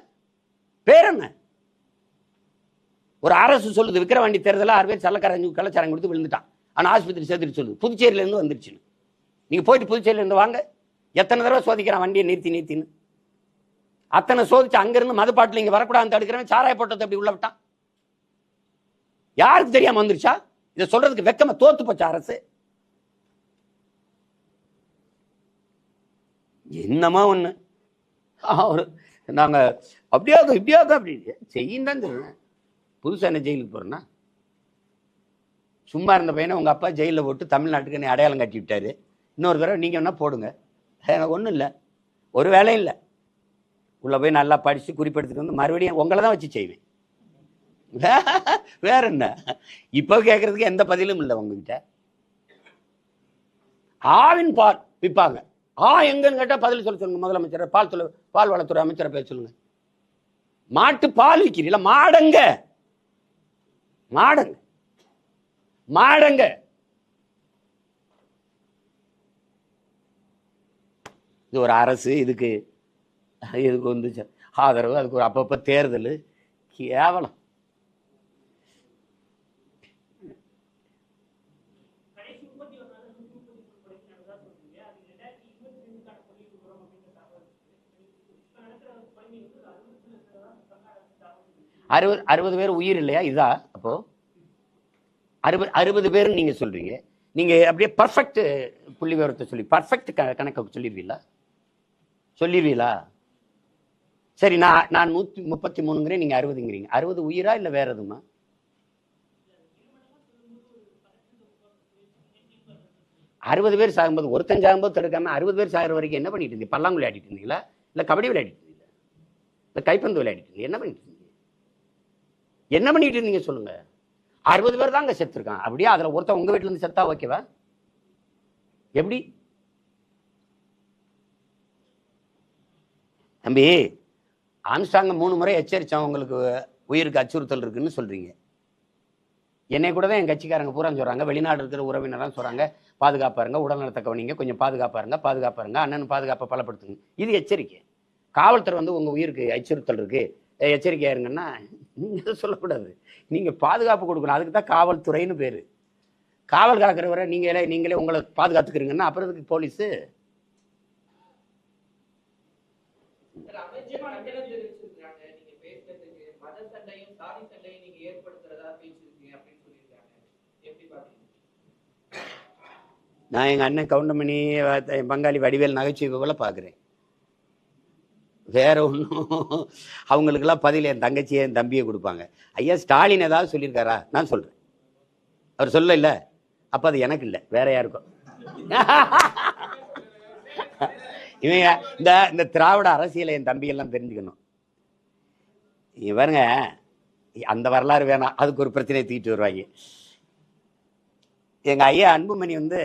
பேர் என்ன? ஒரு அரசு சொல்லுது விக்கிரவாண்டி தேர்தல 6 பேர் கள்ளச்சாரம் கொடுத்து விழுந்துட்டான், ஆனா ஆஸ்பத்திரி சேர்த்துட்டு சொல்லுது புதுச்சேரியில இருந்து வந்துருச்சு. நீங்க போயிட்டு புதுச்சேரியில இருந்து வாங்க, எத்தனை தடவை சோதிக்கிறான் வண்டியை நிறுத்தின்னு. அத்தனை சோதிச்சு அங்கிருந்து மதுப்பாட்டில் இங்க வரக்கூடாது தடுக்கிறவன் சாராய போட்டத்தை அப்படி உள்ள விட்டான். யாருக்கு தெரியாம வந்துருச்சா? இதை சொல்றதுக்கு வெக்கமா தோத்து போச்ச அரசு. என்னமா ஒண்ணு நாங்க அப்படியாவது இப்படியாவது அப்படி செய்யும் தான் சொல்றேன். புதுசா என்ன ஜெயிலுக்கு போறேன்னா? சும்மா இருந்த பையனை உங்க அப்பா ஜெயிலில் போட்டு தமிழ்நாட்டுக்கு என்னை அடையாளம் கட்டி விட்டாரு. இன்னொரு தடவை நீங்க வேணா போடுங்க, எனக்கு ஒன்றும் இல்லை, ஒரு வேலையும் இல்லை. உள்ள போய் நல்லா படிச்சு குறிப்பெடுத்துட்டு வந்து மறுபடியும் உங்களை தான் வச்சு செய்வேன். வேற என்ன? இப்ப கேட்கறதுக்கு எந்த பதிலும் இல்லை உங்ககிட்ட. ஆவின் பால் விற்பாங்க. எங்கன்னு கேட்டா பதில் சொல்லுங்க. முதலமைச்சர் பால் வளத்துறை அமைச்சரை பேச சொல்லுங்க. மாட்டு பால் விற்கிறீங்களா? மாடங்க மாடங்க மாடங்க. இது ஒரு அரசு, இதுக்கு வந்து ஆதரவு, அதுக்கு ஒரு அப்பப்ப தேர்தல். கேவலம். அறுபது பேர் உயிர் இல்லையா? இதா அப்போ 60 பேர் நீங்க சொல்றீங்க. நீங்க அப்படியே பர்ஃபெக்ட் புள்ளி விவரத்தை சொல்லி பர்ஃபெக்ட் கணக்கு சொல்லிடுவீங்களா? சரி, நான் 133ங்கிறேன், நீங்க 60ங்கிறீங்க. 60 உயிரா இல்ல வேற எதுமா? அறுபது பேர் சாகும்போது, ஒருத்தன் சாகும்போது தடுக்காம 60 பேர் சாகிற வரைக்கும் என்ன பண்ணிட்டு இருந்தீங்க? பல்லாங்குழி விளையாடிட்டு இருந்தீங்களா? இல்ல கபடி விளையாடிட்டு இருந்தீங்களா? இல்ல கைப்பந்து விளையாடிட்டு இருந்தீங்க? என்ன பண்ணிட்டு இருந்தீங்க சொல்லுங்க. 60 பேர் தாங்க செத்துருக்கான். அப்படியே அதுல ஒருத்தன் உங்க வீட்டுல இருந்து செத்தா ஓகேவா? எப்படி தம்பி? ஆம்ஸ்டாங்க 3 முறை எச்சரிச்சான் உங்களுக்கு உயிருக்கு அச்சுறுத்தல் இருக்குன்னு சொல்றீங்க. என்னை கூட தான் என் கட்சிக்காரங்க பூரா சொல்றாங்க, வெளிநாடு இருக்கிற உறவினராக சொல்றாங்க, பாதுகாப்பா இருங்க, உடல்நலத்தை கவனிங்க, கொஞ்சம் பாதுகாப்பா இருங்க, அண்ணன் பாதுகாப்பை பலப்படுத்துங்க. இது எச்சரிக்கை. காவல்துறை வந்து உங்க உயிருக்கு அச்சுறுத்தல் இருக்கு, எச்சரிக்கையா இருங்கன்னா நீங்க சொல்லக்கூடாது. நீங்க பாதுகாப்பு கொடுக்கணும். அதுக்கு தான் காவல்துறைன்னு பேரு. காவல் காக்கிறவரை நீங்களே உங்களை பாதுகாத்துக்கிறீங்கன்னா அப்புறம் இதுக்கு போலீஸு. நான் எங்க அண்ணன் கவுண்டமணி பங்காளி வடிவேல் நகைச்சுவை போல பாக்குறேன். வேற ஒன்றும் அவங்களுக்கெல்லாம் பதில் என் தங்கச்சியை என் தம்பியை கொடுப்பாங்க. ஐயா ஸ்டாலின் ஏதாவது சொல்லியிருக்காரா? நான் சொல்றேன். அவர் சொல்ல இல்ல, அப்ப அது எனக்கு இல்லை, வேற யாருக்கும். இவங்க இந்த திராவிட அரசியலை என் தம்பி எல்லாம் தெரிஞ்சுக்கணும். இவருங்க அந்த வரலாறு வேணாம், அதுக்கு ஒரு பிரச்சனையை தூக்கிட்டு வருவாங்க. எங்க ஐயா அன்புமணி வந்து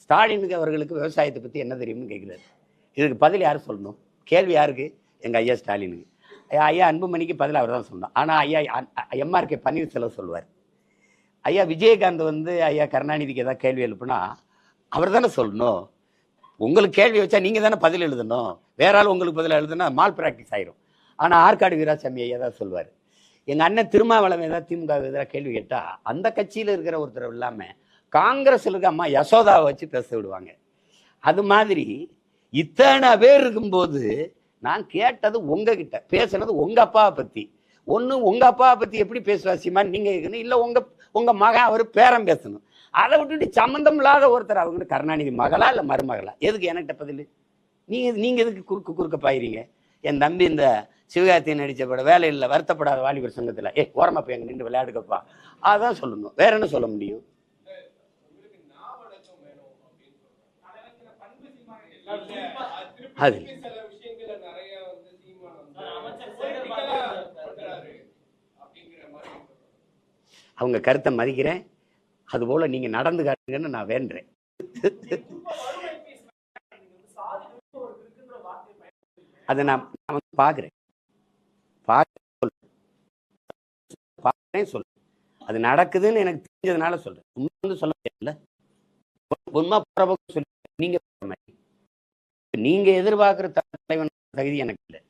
ஸ்டாலினுக்கு அவர்களுக்கு விவசாயத்தை பத்தி என்ன தெரியும்னு கேட்கிறாரு. இதுக்கு பதில் யாரு சொல்லணும்? கேள்வி யாருக்கு? எங்க ஐயா ஸ்டாலினுக்கு. ஐயா அன்புமணிக்கு பதில் அவர் தான் சொல்லணும். ஆனா ஐயா எம்ஆர்கே பன்னீர்செல்வம் சொல்லுவார். ஐயா விஜயகாந்த் வந்து ஐயா கருணாநிதிக்கு ஏதாவது கேள்வி எழுப்புனா அவர் தானே சொல்லணும். உங்களுக்கு கேள்வி வச்சா நீங்க தானே பதில் எழுதணும். வேற ஆள் உங்களுக்கு பதில் எழுதுனா மால் பிராக்டிஸ் ஆயிரும். ஆனா ஆற்காடு வீராசாமி ஐயா தான் சொல்லுவார். எங்க அண்ணன் திருமாவளவன் ஏதாவது திமுக எதிராக கேள்வி கேட்டா அந்த கட்சியில இருக்கிற ஒருத்தர் இல்லாம காங்கிரஸ்ல இருக்க அம்மா யசோதாவை வச்சு பேச விடுவாங்க. அது மாதிரி இத்தனை பேர் இருக்கும்போது நான் கேட்டது உங்ககிட்ட, பேசுனது உங்க அப்பாவை பத்தி. ஒண்ணு உங்க அப்பாவை பத்தி எப்படி பேசுவா சீமான் நீங்க கேட்கணும், இல்ல உங்க மகன் அவரு பேரம் பேசணும். அதை விட்டுட்டு சம்பந்தம் இல்லாத ஒருத்தர் அவங்க கருணாநிதி மகளா இல்ல மருமகளா? எதுக்கு என்கிட்ட பதில்? நீங்க எதுக்கு குறுக்க பாயிறீங்க? என் தம்பி இந்த சிவகார்த்தியை நடிச்ச படம் வேலை இல்லை வருத்தப்படாத வாலிபர் சங்கத்துல ஓரமா போய் அங்க நின்று விளையாடுக்கப்பா, அதான் சொல்லணும். வேற என்ன சொல்ல முடியும்? அது அவங்க கருத்தை மதிக்கிறேன். அது போல நீங்க நடந்து காட்டுங்கன்னு நான் வேண்டேன். அதை நான் பாக்குறேன் சொல்றேன். அது நடக்குதுன்னு எனக்கு தெரிஞ்சதுனால சொல்றேன். உண்மை சொல்ல முடியல. உண்மை சொல்லி நீங்க எதிர்பார்க்கிற தலைவன் தகுதி எனக்கு இல்லை.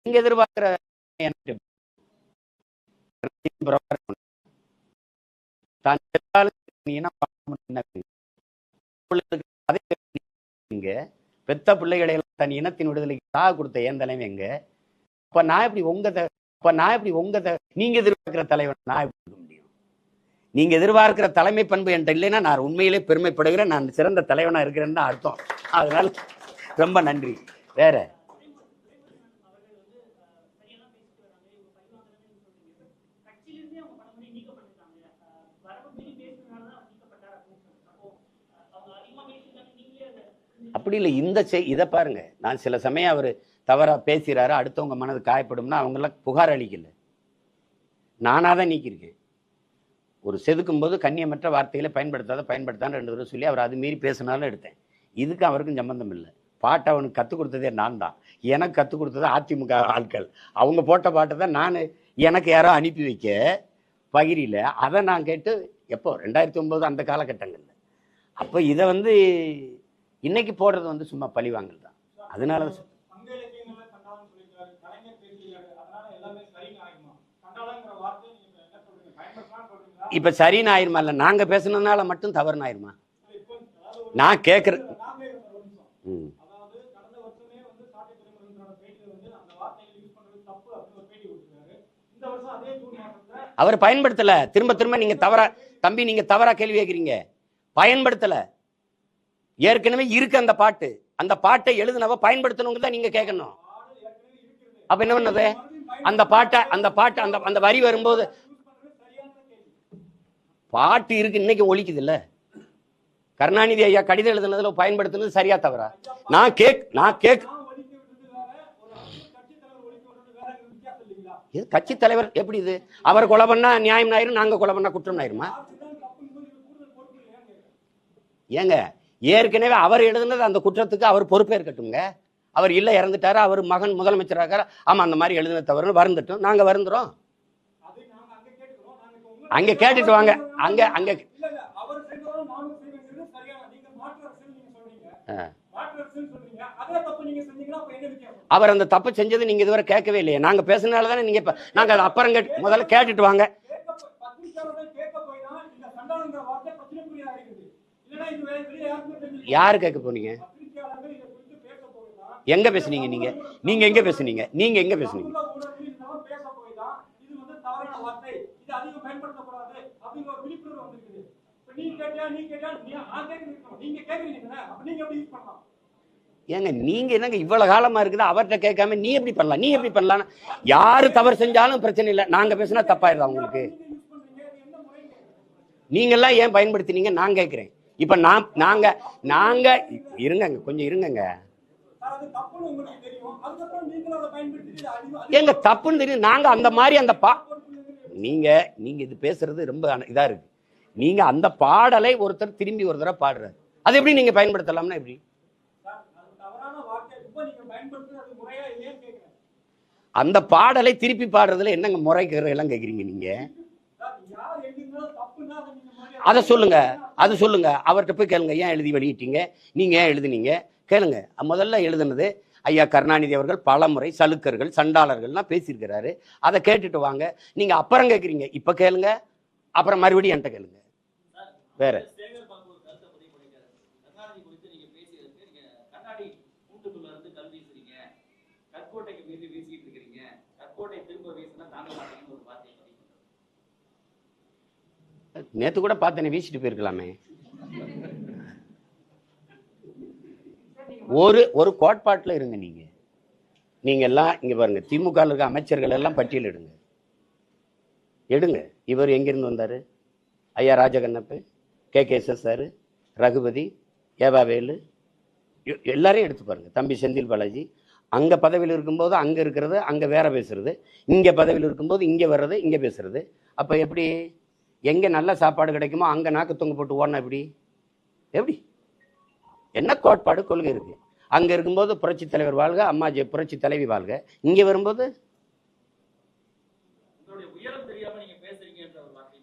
நீங்க எதிர்பார்க்கிற பெத்த பிள்ளைகளை தன் இனத்தின் விடுதலைக்கு சாக கொடுத்த ஏன் தலைவன் எங்க? அப்ப நான் எப்படி உங்க நீங்க எதிர்பார்க்கிற தலைவன் நான் எப்படி இருக்க முடியும்? நீங்க எதிர்பார்க்கிற தலைமை பண்பு என்கிட்ட இல்லைன்னா நான் உண்மையிலே பெருமைப்படுகிறேன், நான் சிறந்த தலைவனா இருக்கிறேன்னு தான் அர்த்தம். அதனால ரொம்ப நன்றி. வேற அப்படி இல்லை. இதை பாருங்க, நான் சில சமயம் அவர் தவறாக பேசுகிறாரு, அடுத்தவங்க மனது காயப்படும்னா அவங்களாம் புகார் அளிக்கல, நானாக தான் நீக்கியிருக்கேன். ஒரு செதுக்கும் போது கண்ணியமற்ற வார்த்தைகளை பயன்படுத்தான்னு 2 தடவை சொல்லி அவர் அது மீறி பேசினாலும் எடுத்தேன். இதுக்கு அவருக்கும் சம்பந்தம் இல்லை. பாட்டை அவனுக்கு கற்றுக் கொடுத்ததே நான் தான். எனக்கு கற்றுக் கொடுத்தது அதிமுக ஆட்கள். அவங்க போட்ட பாட்டை தான் நான் எனக்கு யாரோ அனுப்பி வைக்க பகிரில அதை நான் கேட்டு எப்போ 2009 அந்த காலகட்டங்களில். அப்போ இதை இன்னைக்கு போடுறது சும்மா பழிவாங்கல் தான். அதனால இப்ப சரின்னு ஆயிருமா? இல்லை நாங்க பேசுனதுனால மட்டும் தவறுன்னு ஆயிருமா? நான் கேட்கறது அவர் பயன்படுத்தல. திரும்ப திரும்ப நீங்க தவறா தம்பி, நீங்க தவறா கேள்வி கேட்கிறீங்க. பயன்படுத்தல. ஏற்கனவே இருக்கு அந்த பாட்டு. அந்த பாட்டை எழுதுனவ பயன்படுத்தணுங்க தான் நீங்க கேட்கணும். அப்ப என்ன பண்ணது? அந்த பாட்டை அந்த வரி வரும்போது பாட்டு இருக்கு, இன்னைக்கு ஒழிக்குது இல்ல. கருணாநிதி ஐயா கடிதம் எழுதுனதுல பயன்படுத்தினது சரியா தவறா? நான் கேக் கட்சி தலைவர் எப்படி இது? அவர் கொலை பண்ணா நியாயம் ஆயிரும், நாங்க கொலை பண்ணா குற்றம் ஆயிருமா? ஏங்க, ஏற்கனவே அவர் எழுதுனது அந்த குற்றத்துக்கு அவர் பொறுப்பேற்கட்டுங்க. அவர் இல்ல, இறந்துட்டாரு, அவர் மகன் முதலமைச்சராக, ஆமா அந்த மாதிரி எழுதுன தவறுன்னு வருந்துட்டோம், நாங்க வருந்துறோம். அங்க கேட்டுட்டு வாங்க. அங்க அவர் அந்த தப்பு செஞ்சது நீங்க இதுவரை கேட்கவே இல்லையே. நாங்க பேசினால தானே நீங்க நாங்க அதை அப்புறம் முதல்ல கேட்டுட்டு வாங்க. யாரு கேட்க போனீங்க? எங்க பேசுனீங்க? நீங்க எங்க பேசுனீங்க? ஏங்க நீங்க என்னங்க இவ்வளவு காலமா இருக்குது, அவர்கிட்ட கேட்காம நீ எப்படி பண்ணலாம்? யாரு தவறு செஞ்சாலும் பிரச்சனை இல்லை, நாங்க பேசினா தப்பாயிருதா உங்களுக்கு? நீங்க எல்லாம் ஏன் பயன்படுத்தினீங்க நான் கேட்கிறேன். இப்ப நாங்க இருங்க, கொஞ்சம் இருங்க. எங்க தப்புன்னு தெரியும். நாங்க அந்த மாதிரி நீங்க இது பேசுறது ரொம்ப இதா இருக்கு. நீங்க அந்த பாடலை ஒருத்தர் திரும்பி ஒரு தடவை பாடுறாரு, அது எப்படி நீங்க பயன்படுத்தலாம்னா எப்படி? அந்த பாடலை திருப்பி பாடுறதுல என்னங்க முறைக்கிற எல்லாம் கேக்குறீங்க நீங்க? அதை சொல்லுங்க, அவர்கிட்ட போய் கேளுங்க. ஏன் எழுதி வெளியிட்டீங்க, நீங்க ஏன் எழுதுனீங்க கேளுங்க. முதல்ல எழுதுனது ஐயா கருணாநிதி அவர்கள் பல முறை சலுக்கர்கள் சண்டாளர்கள்லாம் பேசியிருக்கிறாரு. அதை கேட்டுட்டு வாங்க. நீங்க அப்புறம் கேட்குறீங்க, இப்ப கேளுங்க, அப்புறம் மறுபடியும் என்கிட்ட கேளுங்க. வேற நேத்து கூட பார்த்தேன், வீசிட்டு போயிருக்கலாமே. ஒரு கோட்பாட்டில் இருங்க. நீங்க எல்லாம் இங்க பாருங்க, திமுக இருக்க அமைச்சர்கள் எல்லாம் பட்டியல் எடுங்க. இவர் எங்கிருந்து வந்தாரு? ஐயா ராஜகண்ணப்ப, KKS சார், ரகுபதி, ஏவாவேலு, எல்லாரையும் எடுத்து பாருங்க. தம்பி செந்தில் பாலாஜி அங்க பதவியில் இருக்கும்போது அங்க இருக்கிறது அங்க வேற பேசுறது, இங்க பதவியில் இருக்கும்போது இங்க வர்றது இங்க பேசுறது. அப்ப எப்படி? எங்க நல்ல சாப்பாடு கிடைக்குமோ அங்க நாக்கு தொங்க போட்டு ஓடனா எப்படி? என்ன கோட்பாடு கொள்கை இருக்கு? அங்க இருக்கும்போது புரட்சி தலைவர் வாழ்க, அம்மா புரட்சி தலைவி வாழ்க. இங்க வரும்போது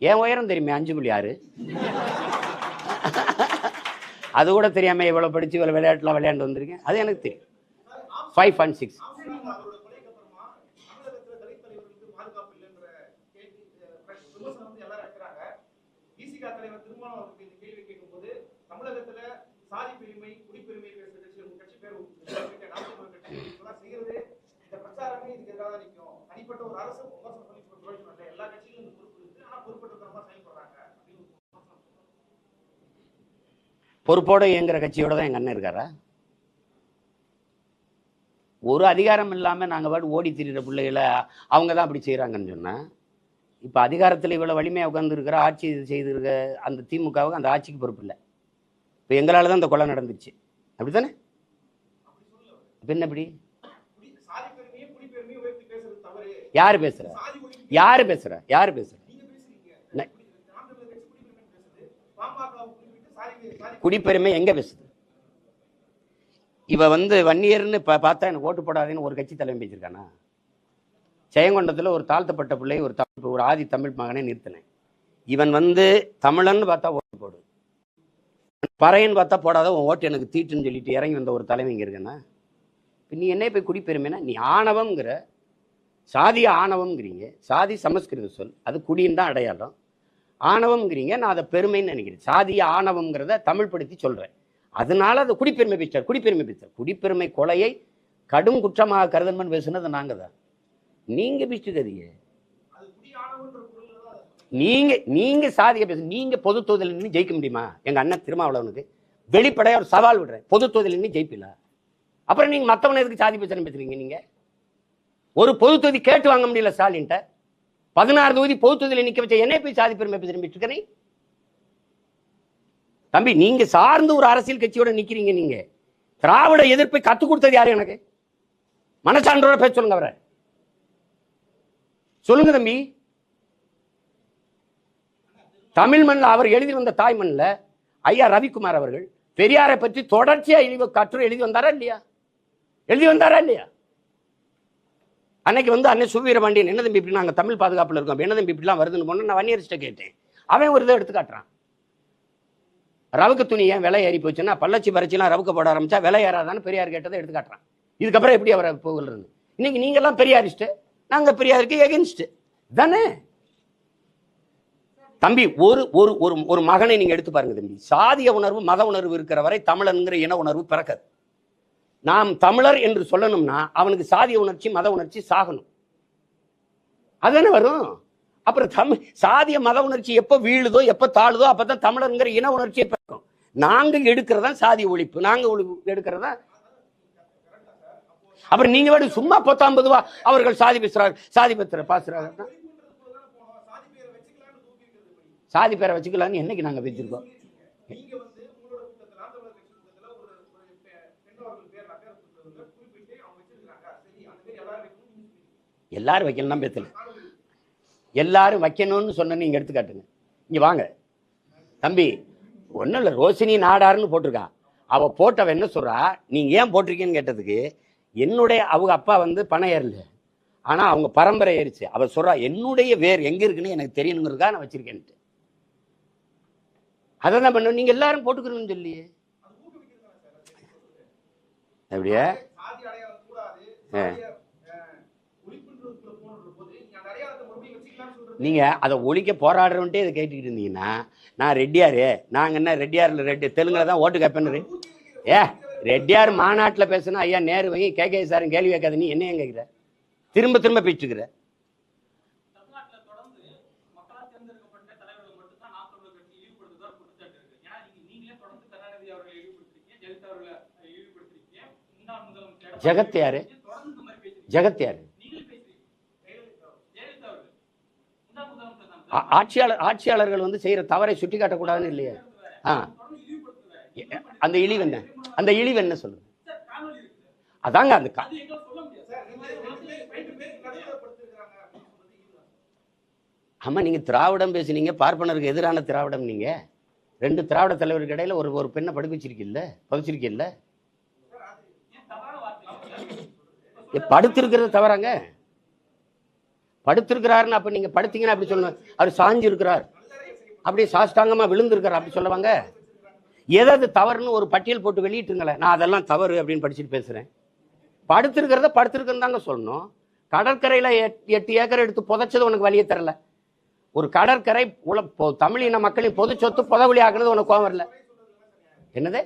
என் உயரம் தெரியுமே, 5.6. அது கூட தெரியாம இவ்வளவு படிச்சு இவ்வளவு விளையாட்டுலாம் விளையாண்டு வந்திருக்கேன். அது எனக்கு தெரியும். 5.6. பொறுப்போட இயங்குற கட்சியோட தான் எங்க அண்ணன் இருக்காரா? ஒரு அதிகாரம் இல்லாம நாங்க பாட்டு ஓடி திரிகிற பிள்ளைகளை அவங்க தான் அப்படி செய்யறாங்கன்னு சொன்னா, இப்ப அதிகாரத்துல இவ்வளவு வலிமையா உட்கார்ந்து இருக்கிற ஆட்சி செய்திருக்க அந்த திமுகவுக்கு அந்த ஆட்சிக்கு பொறுப்பு இல்லை. இப்ப எங்களால தான் இந்த கொலை நடந்துச்சு, அப்படித்தானே? என்ன இப்படி யாரு பேசுற? யாரு பேசுற? யாரு பேசுற? குடிப்பெருமை எங்க பேசுது? இவ வந்து வன்னியர்னு பார்த்தா எனக்கு ஓட்டு போடாதுன்னு ஒரு கட்சி தலைமை பேசியிருக்கானா? ஜெயங்கொண்டத்தில் ஒரு தாழ்த்தப்பட்ட பிள்ளை ஒரு ஆதி தமிழ் மகனை நிறுத்தினேன். இவன் வந்து தமிழன்னு பார்த்தா ஓட்டு போடு, பறையன்னு பார்த்தா போடாத, உன் ஓட்டு எனக்கு தீட்டுன்னு சொல்லிட்டு இறங்கி வந்த ஒரு தலைமை இங்கே இருக்குன்னா நீ என்ன போய் குடிப்பெருமைனா? நீ ஆணவம்ங்கிற, சாதிய ஆணவம்ங்கிறீங்க. சாதி சமஸ்கிருத சொல், அது குடின்னு தான் அடையாளம். ஆணவம்ங்கிறீங்க, நான் அதை பெருமைன்னு நினைக்கிறேன். சாதிய ஆணவம்ங்கிறத தமிழ் படுத்தி சொல்றேன். அதனால அதை குடிப்பெருமை பேச்சார். குடிப்பெருமை கொலையை கடும் குற்றமாக கருதன்மன் பேசுனது நாங்க தான். நீங்க பிச்சுக்கறீங்க. நீங்க சாதிய பேச, நீங்க பொது தொகுதியில் நின்று ஜெயிக்க முடியுமா? எங்க அண்ணன் திருமாவளவனுக்கு வெளிப்படையா ஒரு சவால் விடுறேன், பொது தொகுதியில் நின்று ஜெயிப்பில. அப்புறம் நீங்க மத்தவன எதுக்கு சாதி பிரச்சனை பேசுறீங்க? நீங்க ஒரு பொது தொகுதி கேட்டு வாங்க முடியல ஸ்டாலின்ட்ட. 16 தொகுதி பொது தொகுதியில் நிக்க வச்ச என்ன போய் சாதி பெருமை பேசுறேன்? தம்பி, நீங்க சார்ந்து ஒரு அரசியல் கட்சியோட நிக்கிறீங்க. நீங்க திராவிட எதிர்ப்பை கத்துக் கொடுத்தது யாரு? எனக்கு மனசான்றோட பேச சொல்லுங்க. அவரை சொல்லுங்க தம்பி. தமிழ் மண்ணில் அவர் எழுதி வந்த தாய் மண்ணில் ஐயா ரவிக்குமார் அவர்கள் பெரியாரை பற்றி தொடர்ச்சியா கட்டுரை எழுதி வந்தாரா இல்லையா? அன்னைக்கு வந்து அன்னை சுவீரபாண்டியன் என்ன தம்பி இப்படி நாங்கள் தமிழ் பாதுகாப்பில் இருக்கோம், என்ன தம்பி இப்படிலாம் வருதுன்னு போன நான் வன்னியர்கிட்ட கேட்டேன். அவன் ஒரு இதை எடுத்து காட்டுறான். ரவுக்கு துணி ஏன் விலை ஏறி போச்சுன்னா பள்ளச்சி பறிச்சுலாம் ரவுக்க போட ஆரம்பிச்சா விலை ஏறாதான்னு பெரியார் கேட்டதை எடுத்து காட்டுறான். இதுக்கப்புறம் எப்படி அவரை போகிறது? இன்னைக்கு நீங்க எல்லாம் பெரியாரிஸ்ட், நாங்க பெரியாருக்கு எகென்ஸ்ட் தானே தம்பி. ஒரு மகனை நீங்க எடுத்து பாருங்க தம்பி. சாதிய உணர்வு மத உணர்வு இருக்கிற வரை தமிழன்கிற இன உணர்வு பிறக்காது. நாம் தமிழர் என்று சொல்லணும்னா அவனுக்கு சாதிய உணர்ச்சி மத உணர்ச்சி சாகணும், அதுதானே வரும். அப்புறம் சாதிய மத உணர்ச்சி எப்ப வீழுதோ எப்ப தாழுதோ அப்பதான் தமிழர்ங்கிற இன உணர்ச்சியை பிறக்கும். நாங்க எடுக்கிறதா சாதிய ஒழிப்பு, நாங்க எடுக்கிறதா. அப்புறம் நீங்க வேணும் சும்மா 19 ரூபா அவர்கள் சாதி பேசுறாரு, சாதி பத்திர பாசுறாங்க. சாதி பேரை வச்சுக்கலான்னு என்னைக்கு நாங்க வச்சிருக்கோம்? எல்லாரும் வைக்கணும் தான் பேசல. எல்லாரும் வைக்கணும்னு சொன்ன நீங்க எடுத்துக்காட்டுங்க. இங்க வாங்க தம்பி. ஒன்னும் இல்ல, ரோஷினி நாடாருன்னு போட்டிருக்கா. அவ போட்டவ என்ன சொல்றா, நீங்க ஏன் போட்டிருக்கீன்னு கேட்டதுக்கு என்னுடைய அவங்க அப்பா வந்து பணம் ஏறல, ஆனா அவங்க பரம்பரை ஏறிச்சு. அவ சொல்றா என்னுடைய வேர் எங்க இருக்குன்னு எனக்கு தெரியணுங்கிறதுக்கா நான் வச்சிருக்கேன்ட்டு. அதான் பண்ண நீங்க எல்லாரும் போட்டுக்கணும்னு சொல்லி அப்படியே நீங்க அதை ஒழிக்க போராடுறவன்ட்டே இதை கேட்டுக்கிட்டு இருந்தீங்கன்னா நான் ரெட்டியாரு, நாங்க என்ன ரெட்டியார்ல ரெட்டி தெலுங்குல தான் ஓட்டு கேட்பேன்னு. ரெட்டியார் மாநாட்டில் பேசுனா ஐயா நேரு வாங்கி கேட்க சார் கேள்வி கேட்காத, நீ என்ன கேட்கிற? திரும்ப திரும்ப பேசிட்டுக்கிற. ஜெகத் யாரு? ஆட்சியாளர்கள் வந்து செய்யற தவறை சுட்டி காட்டக்கூடாதுன்னு இல்லையா? அந்த இழிவு என்ன சொல்லுங்க? அதாங்க அந்த ஆமா, நீங்க திராவிடம் பேசுனீங்க, பார்ப்பனருக்கு எதிரான திராவிடம். நீங்க 2 திராவிட தலைவருக்கு இடையில ஒரு பெண்ணை படுக்க வச்சிருக்கீல்ல, புதைச்சிருக்கீல்ல. படுத்திருக்கிறது தவறாங்க? படுத்திருக்கிறாருன்னு அப்ப நீங்க படுத்தீங்கன்னா அப்படி சொல்லணும். அவர் சாஞ்சு இருக்கிறார், அப்படியே சாஷ்டாங்கமா விழுந்திருக்கிறார் அப்படி சொல்லுவாங்க. எதாவது தவறுன்னு ஒரு பட்டியல் போட்டு வெளியிட்டுங்களேன், நான் அதெல்லாம் தவறு அப்படின்னு படிச்சுட்டு பேசுறேன். படுத்திருக்கிறத தாங்க சொல்லணும். கடற்கரையில 8 ஏக்கர் எடுத்து புதைச்சது உனக்கு வழியே தரல. ஒரு கடற்கரை தமிழின மக்களின் பொது சொத்து புதவெளி ஆக்குறது உனக்கு கோவம் வரல. என்னது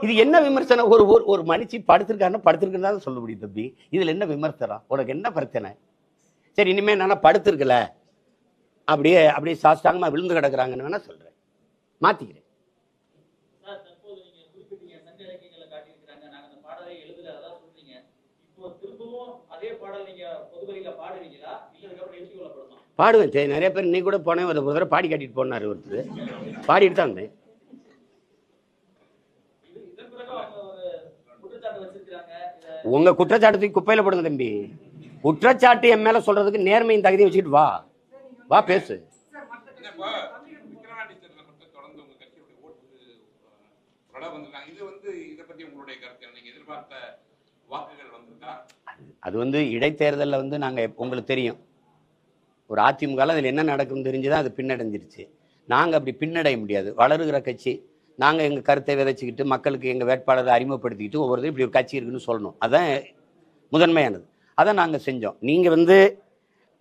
இது? என்ன விமர்சனம்? ஒரு மனுஷி படுத்திருக்காருன்னு சொல்ல முடியும் தம்பி. இதுல என்ன விமர்சனம்? உனக்கு என்ன பிரச்சனை? சரி, இனிமே நானா படுத்திருக்கல, அப்படியே சாஷ்டாங்கமா விழுந்து கிடக்குறாங்கன்னு வேணா சொல்றேன், மாத்திக்கிறேன். பாடுவேன். நிறைய பேர் நீ கூட போனேன், ஒரு தடவை பாடி காட்டிட்டு போனாரு ஒருத்தர், பாடிட்டு தான் வந்தேன். உங்க குற்றச்சாட்டு குப்பையில போடுங்க தம்பி. குற்றச்சாட்டு என் மேல சொல்றதுக்கு நேர்மையின் தகுதியை வச்சுக்கிட்டு வா வா பேசு. அது வந்து இடைத்தேர்தலில் வந்து நாங்கள் உங்களுக்கு தெரியும், ஒரு அதிமுக அதில் என்ன நடக்கும்னு தெரிஞ்சுதான் அது பின்னடைஞ்சிருச்சு. நாங்கள் அப்படி பின்னடைய முடியாது. வளருகிற கட்சி, நாங்கள் எங்கள் கருத்தை விதைச்சிக்கிட்டு மக்களுக்கு எங்கள் வேட்பாளரை அறிமுகப்படுத்திக்கிட்டு ஒவ்வொருத்தரும் இப்படி ஒரு கட்சி இருக்குன்னு சொல்லணும். அதுதான் முதன்மையானது. அதை நாங்கள் செஞ்சோம்.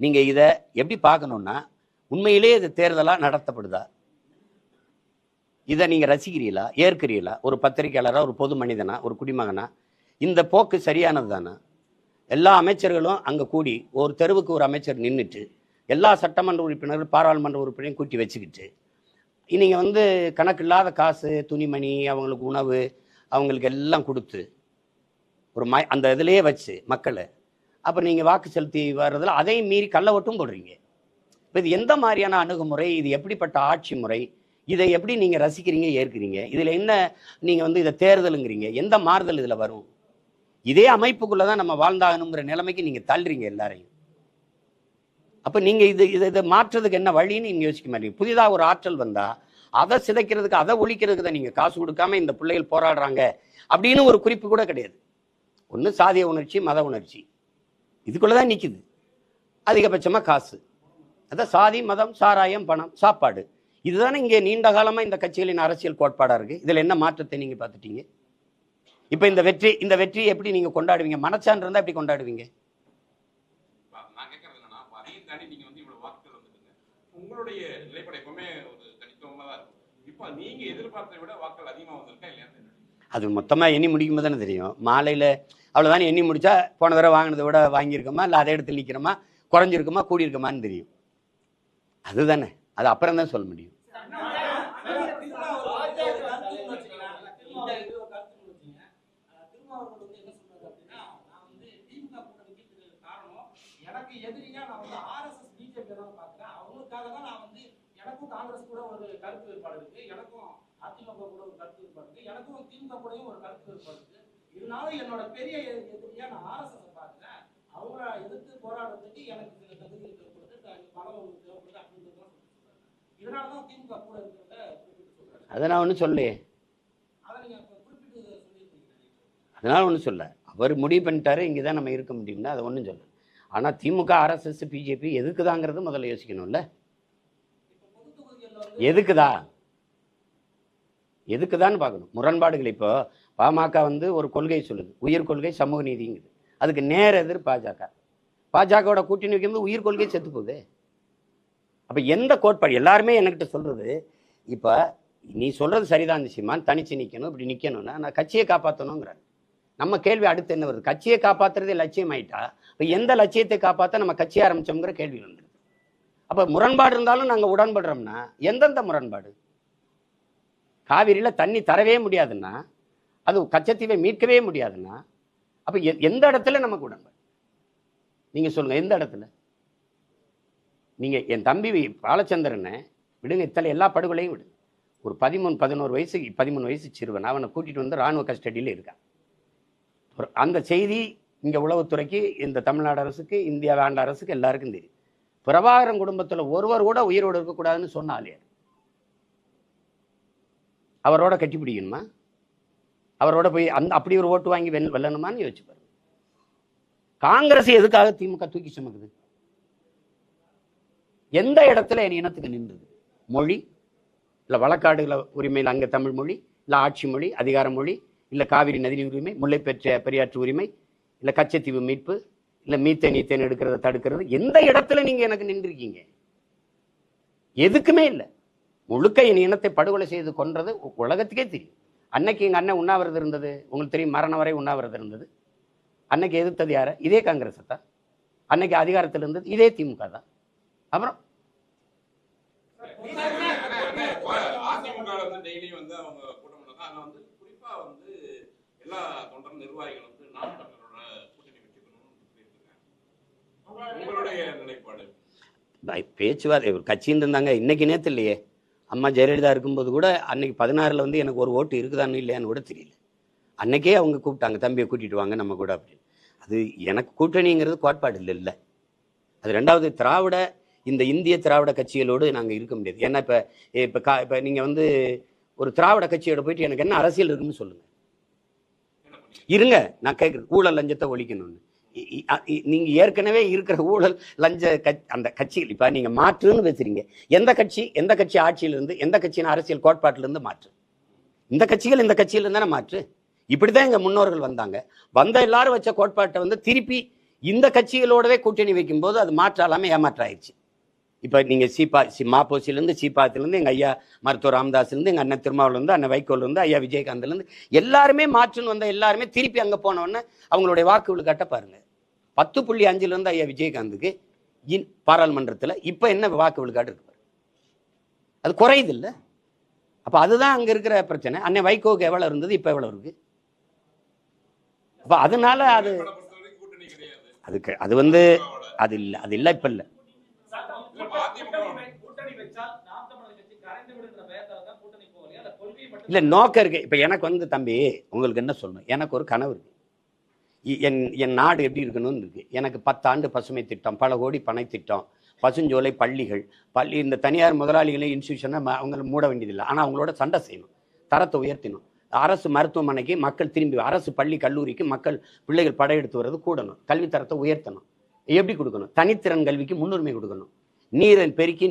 நீங்கள் இதை எப்படி பார்க்கணுன்னா, உண்மையிலே இது தேர்தலாக நடத்தப்படுதா, இதை நீங்கள் ரசிக்கிறீங்களா, ஏற்கிறீங்களா? ஒரு பத்திரிகையாளராக, ஒரு பொது மனிதனா, ஒரு குடிமகனா இந்த போக்கு சரியானது தானே? எல்லா அமைச்சர்களும் அங்கே கூடி ஒரு தெருவுக்கு ஒரு அமைச்சர் நின்றுட்டு எல்லா சட்டமன்ற உறுப்பினர்கள் பாராளுமன்ற உறுப்பினரையும் கூட்டி வச்சுக்கிட்டு நீங்கள் வந்து கணக்கு இல்லாத காசு, துணிமணி, அவங்களுக்கு உணவு, அவங்களுக்கு எல்லாம் கொடுத்து ஒரு அந்த இதிலேயே வச்சு மக்களை அப்புறம் நீங்கள் வாக்கு செலுத்தி வர்றதில் அதையும் மீறி கள்ள ஓட்டும் போடுறீங்க. இப்போ இது எந்த மாதிரியான அணுகுமுறை? இது எப்படிப்பட்ட ஆட்சி முறை? இதை எப்படி நீங்கள் ரசிக்கிறீங்க, ஏற்கிறீங்க? இதில் என்ன நீங்கள் வந்து இதை தேர்தலுங்கிறீங்க? எந்த மாறுதல் இதில் வரும்? இதே அமைப்புக்குள்ளே தான் நம்ம வாழ்ந்தாகணுங்கிற நிலைமைக்கு நீங்கள் தள்ளுறீங்க எல்லாரையும். அப்போ நீங்கள் இதை மாற்றுறதுக்கு என்ன வழின்னு நீங்கள் யோசிக்க மாட்டீங்க. புதிதாக ஒரு ஆற்றல் வந்தால் அதை சிதைக்கிறதுக்கு, அதை ஒழிக்கிறதுக்கு தான் நீங்கள் காசு கொடுக்காம இந்த பிள்ளைகள் போராடுறாங்க அப்படின்னு ஒரு குறிப்பு கூட கிடையாது. ஒன்று சாதிய உணர்ச்சி, மத உணர்ச்சி, இதுக்குள்ளே தான் நிற்குது. அதிகபட்சமாக காசு, அதான் சாதி, மதம், சாராயம், பணம், சாப்பாடு. இதுதானே இங்கே நீண்ட காலமாக இந்த கட்சிகளின் அரசியல் கோட்பாடாக இருக்குது. இதில் என்ன மாற்றத்தை நீங்கள் பார்த்துட்டீங்க? இப்போ இந்த வெற்றி எப்படி நீங்கள் கொண்டாடுவீங்க? மனச்சான்று இருந்தால் எப்படி கொண்டாடுவீங்க? உங்களுடைய நிலைப்பாடு எப்பவுமே ஒரு தனித்துவமாக தான் இருக்கும். இப்போ நீங்க எதிர்பார்த்ததை விட வாக்கள் அதிகமாக வந்திருக்கா இல்லையா? அது மொத்தமாக எண்ணி முடிக்கும் போது தானே தெரியும். மாலையில் அவ்வளோதானே எண்ணி முடிச்சா போன தடவை வாங்கினதை விட வாங்கியிருக்கோமா, இல்லை அதை எடுத்து நிற்கிறோமா, குறைஞ்சிருக்குமா, கூடியிருக்குமான்னு தெரியும். அதுதானே, அது அப்புறம் தான் சொல்ல முடியும். காங்கிரஸ் கூட ஒரு கருத்து வேறுபாடு இருக்கு, எனக்கும் அதிமுக கூட ஒரு கருத்து வேறுபாடு இருக்கு, எனக்கும் திமுக கூடயும் ஒரு கருத்து வேறுபாடு இருக்கு. இதனால என்னோட பெரிய எதிரியா நான் ஆர்எஸ்எஸ் பார்க்கிறேன். அவங்கள எதிர்த்து போராடுறதுக்கு எனக்கு சில தகுதிகள் தேவைப்படுது, பலம் தேவைப்படுது அப்படின்றதுதான் சொல்றாங்க. இதனாலதான் திமுக கூட இருக்கிறத குறிப்பிட்டு சொல்றாங்க. அதை நான் ஒன்றும் சொல்லலையே. அதை நீங்க குறிப்பிட்டு சொல்லியிருக்கீங்க. அதனால ஒன்றும் சொல்ல, அவர் முடிவு பண்ணிட்டாரு இங்கே தான் நம்ம இருக்க முடியும்னா அதை ஒன்றும் சொல்ல. ஆனால் திமுக, ஆர்எஸ்எஸ், பிஜேபி எதுக்குதாங்கிறது முதல்ல யோசிக்கணும்ல. எதுக்குதான்னு பார்க்கணும். முரண்பாடுகள் இப்போ பாமக வந்து ஒரு கொள்கை சொல்லுது, உயிர் கொள்கை சமூக நீதிங்குது. அதுக்கு நேர் எதிர் பாஜகவோட கூட்டணி வைக்கும்போது உயிர் கொள்கை செத்து போகுது. அப்ப எந்த கோட்பாடு? எல்லாருமே என்கிட்ட சொல்றது, இப்ப நீ சொல்றது சரிதான் சீமான், தனிச்சு நிக்கணும், இப்படி நிக்கணும்னா நான் கட்சியை காப்பாற்றணுங்கிறார். நம்ம கேள்வி அடுத்து என்ன வருது? கட்சியை காப்பாத்துறதே லட்சியம் ஆயிட்டா இப்ப எந்த லட்சியத்தை காப்பாற்ற நம்ம கட்சியை ஆரம்பிச்சோங்கிற கேள்வி வந்துருது. அப்ப முரண்பாடு இருந்தாலும் நாங்க உடன்படுறோம்னா எந்தெந்த முரண்பாடு? காவிரியில தண்ணி தரவே முடியாதுன்னா, அது கச்சத்தீவை மீட்கவே முடியாதுன்னா, அப்ப எந்த இடத்துல நமக்கு உடன்பாடு? நீங்க சொல்லுங்க, எந்த இடத்துல? நீங்க என் தம்பி பாலச்சந்திரனை விடுங்க, இத்தனை எல்லா படுகொலையும் விடு. ஒரு 13 வயசு சிறுவன், அவனை கூட்டிட்டு வந்து ராணுவ கஸ்டடியில் இருக்கான். அந்த செய்தி இங்க உளவுத்துறைக்கு, இந்த தமிழ்நாடு அரசுக்கு, இந்தியா ஆண்ட அரசுக்கு எல்லாருக்கும் தெரியும். பிரபாகரன் குடும்பத்தில் ஒருவர் கூட உயிரோடு இருக்கக்கூடாதுன்னு சொன்னாலே அவரோட கட்டி பிடிக்கணுமா? அவரோட போய் அப்படி ஒரு ஓட்டு வாங்கி வெல்லணுமான்னு யோசிச்சு பாருங்க. காங்கிரஸ் எதுக்காக திமுக தூக்கி சுமக்குது? எந்த இடத்துல என் இனத்துக்கு நின்றது? மொழி இல்லை வழக்காடுகள உரிமையில் அங்கே தமிழ் மொழி, இல்லை ஆட்சி மொழி, அதிகார மொழி, இல்லை காவிரி நதி உரிமை, முல்லை பெரியாற்று உரிமை, இல்லை கச்சத்தீவு மீட்பு, இல்லை மீத்தேன் எடுக்கிறத தடுக்கிறது? எந்த இடத்துல நீங்க எனக்கு நின்றுருக்கீங்க? எதுக்குமே இல்லை. முழுக்க என் இனத்தை படுகொலை செய்து கொன்றது உலகத்துக்கே தெரியும். அன்னைக்கு எங்க அண்ணன் உண்ணாவிரதம் இருந்தது, உங்களுக்கு தெரியும், மரணம் வரை உண்ணாவிரதம் இருந்தது. அன்னைக்கு எதிர்த்தது யார? இதே காங்கிரஸ் தான். அன்னைக்கு அதிகாரத்தில் இருந்தது இதே திமுக தான். அப்புறம் பேச்சுவார்த்தை கட்சின்னு இருந்தாங்க. இன்னைக்கு நேற்று இல்லையே, அம்மா ஜெயலலிதா இருக்கும்போது கூட அன்னைக்கு 16 வந்து எனக்கு ஒரு ஓட்டு இருக்குதான்னு இல்லையான்னு கூட தெரியல. அன்னைக்கே அவங்க கூப்பிட்டாங்க, தம்பியை கூட்டிட்டு வாங்க நம்ம கூட அப்படின்னு. அது எனக்கு கூட்டணிங்கிறது கோட்பாடு இல்லை. அது ரெண்டாவது, திராவிட இந்த இந்திய திராவிட கட்சிகளோடு நாங்கள் இருக்க முடியாது. ஏன்னா இப்போ நீங்கள் வந்து ஒரு திராவிட கட்சியோட போயிட்டு எனக்கு என்ன அரசியல் இருக்குன்னு சொல்லுங்க. இருங்க, நான் கேட்குறேன், ஊழல் லஞ்சத்தை ஒழிக்கணும்னு. நீங்க ஏற்கனவே இருக்கிற ஊழல் லஞ்ச அந்த கட்சிகள் இப்ப நீங்க மாற்றுன்னு பேசுறீங்க. எந்த கட்சி ஆட்சியில இருந்து, எந்த கட்சியின் அரசியல் கோட்பாட்டில இருந்து மாற்று? இந்த கட்சிகள் இந்த கட்சியில இருந்தானே மாற்று. இப்படிதான் எங்க முன்னோர்கள் வந்தாங்க. வந்த எல்லாரும் வச்ச கோட்பாட்டை வந்து திருப்பி இந்த கட்சிகளோடவே கூட்டணி வைக்கும் போது அது மாற்றாலாம ஏமாற்றாயிருச்சு. இப்ப நீங்க மாப்போசில இருந்து, சீபாத்துல இருந்து, எங்க ஐயா மருத்துவர் ராமதாஸ்ல இருந்து, எங்க அண்ணன் திருமாவளவன்ல இருந்து, அண்ணன் வைகோல இருந்து, ஐயா விஜயகாந்த்ல இருந்து எல்லாருமே மாற்றுன்னு வந்த எல்லாருமே திருப்பி அங்க போனோன்னு அவங்களுடைய வாக்கு விழுக்காட்ட பாருங்க. 10.5 இருந்து ஐயா விஜயகாந்துக்கு பாராளுமன்றத்தில் இப்ப என்ன வாக்கு விழுக்காடு இருக்கு? அது குறையுது இல்ல? அப்ப அதுதான் அங்க இருக்கிற பிரச்சனை. அண்ணன் வைகோக்கு எவ்வளவு இருந்தது, இப்ப எவ்வளவு இருக்கு? அப்ப அதனால அதுக்கு அது வந்து அது இல்ல, அது இல்ல, இப்ப இல்ல. இல்ல, நோக்கம் இருக்கு. இப்ப எனக்கு வந்து தம்பி உங்களுக்கு என்ன சொல்லணும், எனக்கு ஒரு கனவு இருக்கு. என் நாடு எப்படி இருக்கணும்னு இருக்கு. எனக்கு 10 ஆண்டு பசுமை திட்டம், பல கோடி பனை திட்டம், பசுஞ்சோலை, பள்ளிகள், இந்த தனியார் முதலாளிகளை இன்ஸ்டியூஷனை அவங்க மூட வேண்டியதில்லை. ஆனால் அவங்களோட சண்டை செய்யணும், தரத்தை உயர்த்தணும். அரசு மருத்துவமனைக்கு மக்கள் திரும்பி, அரசு பள்ளி கல்லூரிக்கு மக்கள் பிள்ளைகள் படையெடுத்து வர்றது கூடணும். கல்வி தரத்தை உயர்த்தணும். எப்படி கொடுக்கணும்? தனித்திறன் கல்விக்கு முன்னுரிமை கொடுக்கணும். நீரை பெருக்கி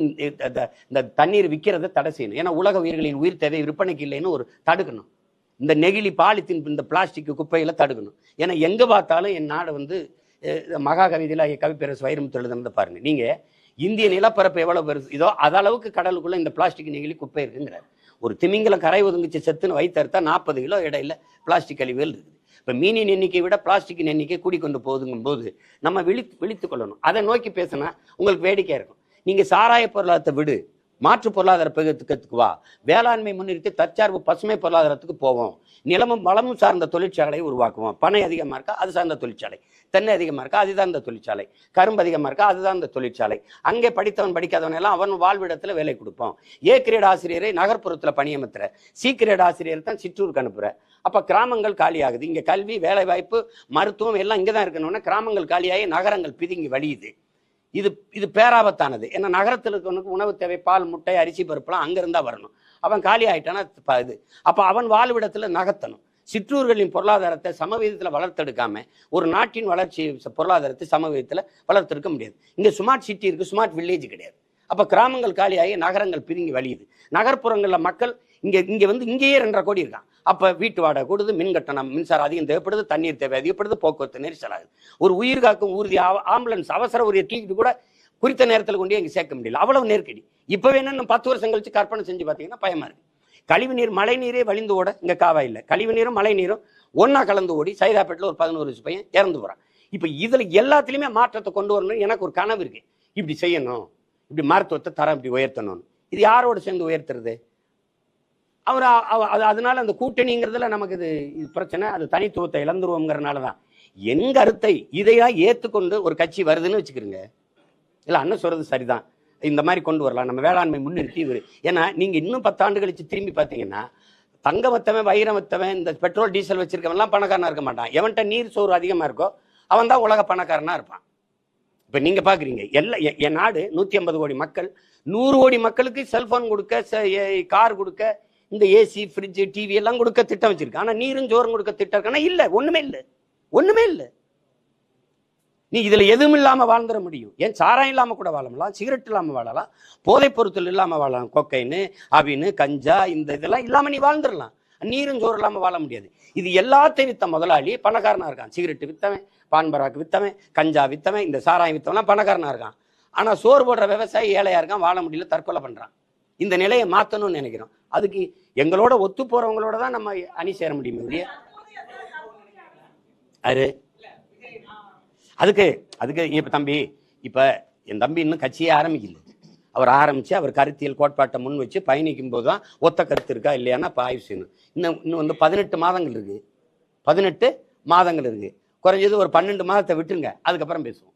இந்த தண்ணீர் விற்கிறத தடை செய்யணும். ஏன்னா உலக உயிர்களின் உயிர் தேவை விற்பனைக்கு இல்லைன்னு ஒரு தடுக்கணும். இந்த நெகிழி, பாலித்தீன், இந்த பிளாஸ்டிக் குப்பைகளை தடுக்கணும். ஏன்னா எங்க பார்த்தாலும் என் நாடு வந்து மகாகவிதையில கவிப்பேரசு வைரமுத்து எழுதுனதை பாருங்க. நீங்க இந்திய நிலப்பரப்பு எவ்வளவு பெருசு இதோ அது அளவுக்கு கடலுக்குள்ள இந்த பிளாஸ்டிக் நெகிழி குப்பை இருக்குங்கிறார். ஒரு திமிங்கலம் கரை ஒதுங்கிச்சு செத்துன்னு வைத்தறுத்தா 40 கிலோ இடையில பிளாஸ்டிக் கழிவுகள் இருக்குது. இப்ப மீனின் எண்ணிக்கை விட பிளாஸ்டிக்கின் எண்ணிக்கை கூடிக்கொண்டு போகுதுங்கும் போது நம்ம விழித்துக் கொள்ளணும். அதை நோக்கி பேசினா உங்களுக்கு வேடிக்கையா இருக்கும். நீங்க சாராய பொருளாதாரத்தை விடு, மாற்று பொருளாதார பெருக்கத்துக்கு வா, வேளாண்மை முன்னிறுத்தி தற்சார்பு பசுமை பொருளாதாரத்துக்கு போவோம், நிலமும் வளமும் சார்ந்த தொழிற்சாலையை உருவாக்குவோம். பனை அதிகமா இருக்கா, அது சார்ந்த தொழிற்சாலை. தென்னை அதிகமா இருக்கா, அதுதான் இந்த தொழிற்சாலை. கரும்பு அதிகமா இருக்கா, அதுதான் இந்த தொழிற்சாலை. அங்கே படித்தவன் படிக்காதவன் எல்லாம் அவன் வாழ்விடத்துல வேலை கொடுப்போம். ஏ கிரேட் ஆசிரியரை நகர்ப்புறத்துல பணியமர்த்துற, சி கிரேட் ஆசிரியர் தான் சிற்றூருக்கு அனுப்புற. அப்ப கிராமங்கள் காலியாகுது. இங்க கல்வி, வேலை வாய்ப்பு, மருத்துவம் எல்லாம் இங்கதான் இருக்கணும்னா கிராமங்கள் காலியாகி நகரங்கள் பிதுங்கி வழியுது. இது பேராபத்தானது. ஏன்னா நகரத்தில் இருக்கவனுக்கு உணவு தேவை, பால், முட்டை, அரிசி, பருப்புலாம் அங்கிருந்தா வரணும். அவன் காலி ஆயிட்டானா இது. அப்ப அவன் வாழ்விடத்துல நகர்த்தணும். சிற்றூர்களின் பொருளாதாரத்தை சமவீதத்தில் வளர்த்தெடுக்காம ஒரு நாட்டின் வளர்ச்சி பொருளாதாரத்தை சமவீதத்தில் வளர்த்தெடுக்க முடியாது. இங்க ஸ்மார்ட் சிட்டி இருக்கு, ஸ்மார்ட் வில்லேஜ் கிடையாது. அப்ப கிராமங்கள் காலியாகி நகரங்கள் பிரிங்கி வழியுது. நகர்ப்புறங்கள்ல மக்கள் இங்க வந்து இங்கேயே 2.5 கோடி இருக்கான். அப்ப வீட்டு வாடகை கூடுது, மின் கட்டணம், மின்சாரம் அதிகம் தேவைப்படுது, தண்ணீர் தேவை அதிகப்படுது, போக்குவரத்து நெரிசல் ஆகுது. ஒரு உயிர் காக்கும் ஊர்தி ஆம்புலன்ஸ் அவசர உரிய தூக்கிட்டு கூட குறித்த நேரத்தில் கொண்டு இங்க சேர்க்க முடியல, அவ்வளவு நெருக்கடி. இப்ப வேணும் 10 வருஷம் கழிச்சு கற்பனை செஞ்சு பாத்தீங்கன்னா பயமா இருக்கு. கழிவு நீர், மழை நீரே வழிந்து ஓட இங்க காவா இல்லை. கழிவு நீரும் மழை நீரும் ஒன்னா கலந்து ஓடி சைதாப்பேட்டில் ஒரு 11 வயசு பையன் இறந்து போறான். இப்ப இதுல எல்லாத்துலயுமே மாற்றத்தை கொண்டு வரணும். எனக்கு ஒரு கனவு இருக்கு, இப்படி செய்யணும், இப்படி மருத்துவத்தை தரம் இப்படி உயர்த்தணும். இது யாரோட சேர்ந்து உயர்த்துறது? அதனால அந்த கூட்டணிங்கிறதுல நமக்கு இது பிரச்சனை. அது தனித்துவத்தை இழந்துருவோங்கிறதுனாலதான் என் கருத்தை இதையா ஏத்துக்கொண்டு ஒரு கட்சி வருதுன்னு வச்சுக்கிறீங்க. இல்ல அண்ணன் சொல்றது சரிதான், இந்த மாதிரி கொண்டு வரலாம், நம்ம வேளாண்மை முன்னிறுத்தி. ஏன்னா நீங்க இன்னும் 10 ஆண்டு கழிச்சு திரும்பி பார்த்தீங்கன்னா தங்க வத்தவன், வைரம் வத்தவன், இந்த பெட்ரோல் டீசல் வச்சிருக்கவன் எல்லாம் பணக்காரனா இருக்க மாட்டான். எவன்கிட்ட நீர் சோறு அதிகமா இருக்கோ அவன் தான் உலக பணக்காரனா இருப்பான். இப்ப நீங்க பாக்குறீங்க என் நாடு 150 கோடி மக்கள், 100 கோடி மக்களுக்கு செல்போன் கொடுக்க, கார் கொடுக்க, இந்த ஏசி, ஃப்ரிட்ஜ், டிவி எல்லாம் கொடுக்க திட்டம் வச்சிருக்க. ஆனா நீரும் சோறும் கொடுக்க திட்டம் இருக்கானா? இல்ல, ஒண்ணுமே இல்ல. நீ இதுல எதுவும் இல்லாம வாழ்ந்துட முடியும். ஏன் சாராயம் இல்லாம கூட வாழலாம், சிகரெட் இல்லாம வாழலாம், போதைப் பொருட்கள் இல்லாம வாழலாம், கொக்கைன்னு, அவின்னு, கஞ்சா, இந்த இதெல்லாம் இல்லாம நீ வாழ்ந்துடலாம். நீரும் சோறு இல்லாம வாழ முடியாது. இது எல்லாத்தையும் வித்த முதலாளி பணக்காரனா இருக்கான். சிகரெட் வித்தவன், பான்பராக்கு வித்தவன், கஞ்சா வித்தவன், இந்த சாராயம் வித்தவன்லாம் பணக்காரனா இருக்கான். ஆனா சோறு போடுற விவசாயி ஏழையா இருக்கான், வாழ முடியல, தற்கொலை பண்றான். இந்த நிலையை மாத்தணும்னு நினைக்கிறோம். அதுக்கு எங்களோட ஒத்து போறவங்களோட தான் நம்ம அணி சேர முடியும் இல்லையா? அதுக்கு இப்ப தம்பி, இப்ப என் தம்பி இன்னும் கட்சியே ஆரம்பிக்கல. அவர் ஆரம்பிச்சு அவர் கருத்தியல் கோட்பாட்டை முன் வச்சு பயணிக்கும் போதுதான் ஒத்த கருத்து இருக்கா இல்லையானா இப்ப ஆய்வு செய்யணும். இன்னும் வந்து 18 மாதங்கள் இருக்கு. 18 மாதங்கள் இருக்கு. குறைஞ்சது ஒரு 12 மாதத்தை விட்டுருங்க, அதுக்கப்புறம் பேசுவோம்.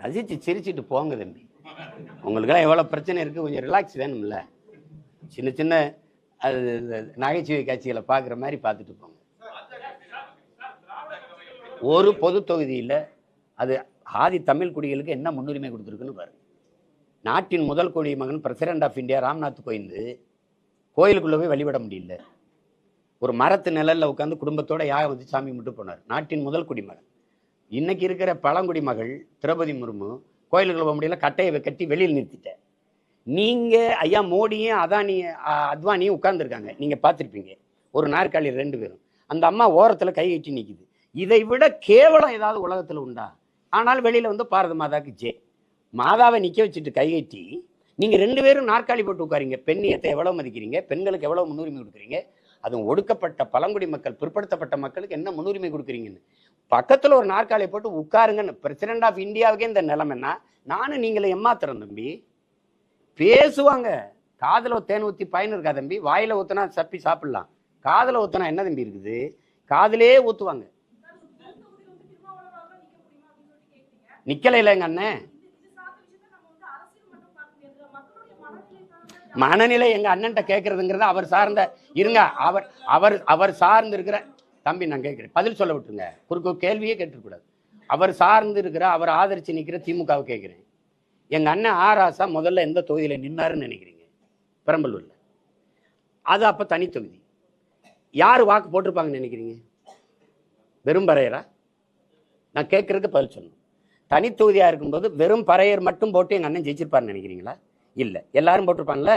ரசிச்சு சிரிச்சுட்டு போங்க தம்பி. உங்களுக்கெல்லாம் எவ்வளவு பிரச்சனை இருக்கு, கொஞ்சம் ரிலாக்ஸ் வேணும்ல. சின்ன சின்ன அது நகைச்சுவை காட்சிகளை பார்க்குற மாதிரி பார்த்துட்டு போங்க. ஒரு பொது தொகுதியில் அது ஆதி தமிழ் குடிகளுக்கு என்ன முன்னுரிமை கொடுத்துருக்குன்னு பாருங்க. நாட்டின் முதல் குடிமகன் president of India Ramnath Kovind கோயிலுக்குள்ளே போய் வழிபட முடியல. ஒரு மரத்து நிழல்ல உட்காந்து குடும்பத்தோட யாகம் வச்சு சாமி கும்பிட்டு போனார். நாட்டின் முதல் குடிமகன். இன்னைக்கு இருக்கிற பழங்குடி மகள் திரௌபதி முர்மு கோயிலுக்குள்ள போக முடியல, கட்டையை கட்டி வெளியில் நிறுத்திட்டேன். நீங்க ஐயா மோடியும் அத்வானியும் உட்கார்ந்துருக்காங்க, நீங்க பார்த்துருப்பீங்க. ஒரு நாற்காலி 2 பேரும், அந்த அம்மா ஓரத்துல கை கட்டி நிக்குது. இதை விட கேவலம் ஏதாவது உலகத்துல உண்டா? ஆனால் வெளியில வந்து பாரத மாதாக்கு ஜே, மாதாவை நிக்க வச்சுட்டு கை கட்டி நீங்க 2 பேரும் நாற்காலி போட்டு உட்காரீங்க. பெண்ணியத்தை எவ்வளவு மதிக்கிறீங்க, பெண்களுக்கு எவ்வளவு முன்னுரிமை கொடுக்குறீங்க, அதுவும் ஒடுக்கப்பட்ட பழங்குடி மக்கள் பிற்படுத்தப்பட்ட மக்களுக்கு என்ன முன்னுரிமை கொடுக்குறீங்கன்னு. பக்கத்துல ஒரு நாற்காலியை போட்டு உட்காருங்கன்னு. பிரசிடென்ட் ஆஃப் இந்தியாவுக்கே இந்த நிலைமைன்னா நானும் நீங்களை ஏமாத்துறேன் தம்பி. பேசுவாங்க, காதுல தேன் ஊத்தி பயன் இருக்கா தம்பி? வாயில ஊத்துனா சப்பி சாப்பிடலாம், காதுல ஊத்துனா என்ன தம்பி இருக்குது? காதுலே ஊத்துவாங்க. நிக்கல எங்க அண்ணன் மனநிலை எங்க அண்ணன்ட்ட கேட்கறதுங்கிறது அவர் சார்ந்த இருங்க. அவர் சார்ந்து இருக்கிற தம்பி நான் கேட்கிறேன், பதில் சொல்ல விட்டுருங்க. குறுக்கு கேள்வியே கேட்டுக்கூடாது. அவர் சார்ந்து இருக்கிற, அவர் ஆதரிச்சு நிற்கிற திமுகவை கேட்கிறேன். எங்க அண்ணன் ஆராசா முதல்ல எந்த தொகுதியில நின்னாருன்னு நினைக்கிறீங்க? பெரம்பலூர்ல. அது அப்ப தனி தொகுதி. யாரு வாக்கு போட்டிருப்பாங்கன்னு நினைக்கிறீங்க? வெறும் பறையரா? நான் கேட்கறதுக்கு பதில் சொல்லணும். தனி தொகுதியா இருக்கும்போது வெறும் பறையர் மட்டும் போட்டு எங்க அண்ணன் ஜெயிச்சிருப்பாருன்னு நினைக்கிறீங்களா? இல்ல, எல்லாரும் போட்டிருப்பாங்கல்ல.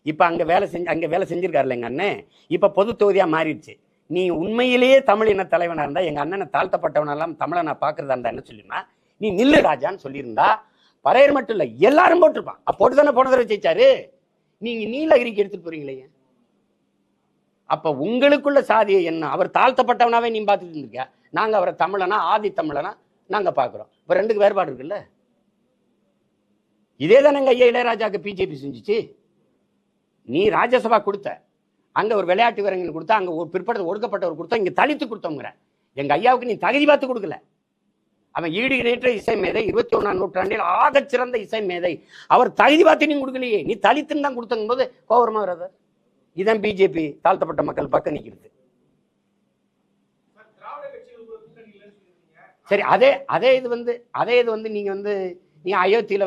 இப்ப அங்க வேலை செஞ்சிருக்காருல்ல எங்க அண்ணன். இப்ப பொது தொகுதியா மாறிடுச்சு. நீ உண்மையிலேயே தமிழ் இன தலைவனா இருந்தா, எங்க அண்ணனை தாழ்த்தப்பட்டவனெல்லாம் தமிழை நான் பாக்குறதா இருந்தா என்ன சொல்லிருந்தா, நீ நில்லு ராஜான்னு சொல்லியிருந்தா பறையர் மட்டும் இல்ல எல்லாரும் போட்டிருப்பான். போட்டு தானே போன தடவை ஜெயிச்சாரு. நீங்க நீலகிரிக்கு எடுத்துட்டு போறீங்களே. அப்ப உங்களுக்குள்ள சாதியை என்ன? அவர் தாழ்த்தப்பட்டவனாவே நீ பார்த்துட்டு இருந்திருக்க. நாங்க அவரை தமிழனா ஆதி தமிழனா நாங்க பாக்குறோம். இப்ப 2க்கு வேறுபாடு இருக்குல்ல. இதே தானே எங்க ஐயா இளையராஜாக்கு பிஜேபி செஞ்சுச்சு. நீ ராஜ்யசபா கொடுத்த, அங்க ஒரு விளையாட்டு வீரர்கள் கொடுத்தா, அங்க ஒரு பிற்படுத்த ஒடுக்கப்பட்டவர் கொடுத்தா, இங்க தலித்து கொடுத்தவங்கிற. எங்க ஐயாவுக்கு நீ தகுதி பார்த்து கொடுக்கல. அவன் ஈடு இணையற்ற இசை மேதை, 21ஆம் நூற்றாண்டில் ஆகச் சிறந்த இசை மேதை. அவர் தகுதி பார்த்து நீ கொடுக்கலையே, நீ தலித்துன்னு தான் கொடுத்தங்கும் போது கோவரமா வராது. இதான் பிஜேபி தாழ்த்தப்பட்ட மக்கள் பக்கம் நிற்கிறது. சரி, அதே இது வந்து நீங்க அயோத்தியில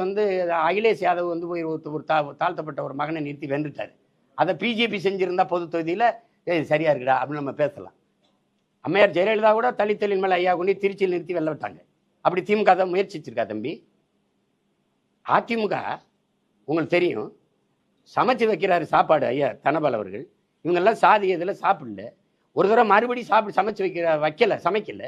அகிலேஷ் யாதவ் போய் ஒரு தாழ்த்தப்பட்ட ஒரு மகனை நிறுத்தி வென்றுட்டாரு. அதை பிஜேபி செஞ்சிருந்தா பொது தொகுதியில சரியா இருக்குடா அப்படின்னு நம்ம பேசலாம். அம்மையார் ஜெயலலிதா கூட தலித்தலின் மேல ஐயா கொண்டு திருச்சியில் நிறுத்தி வெல்ல விட்டாங்க. அப்படி திமுக தான் முயற்சிச்சிருக்கா தம்பி? அதிமுக உங்களுக்கு தெரியும், சமைச்சு வைக்கிறாரு சாப்பாடு ஐயா தனபால் அவர்கள். இவங்கெல்லாம் சாதி இதில் சாப்பிடல. ஒரு தடவை மறுபடியும் சமைச்சு சமைக்கல.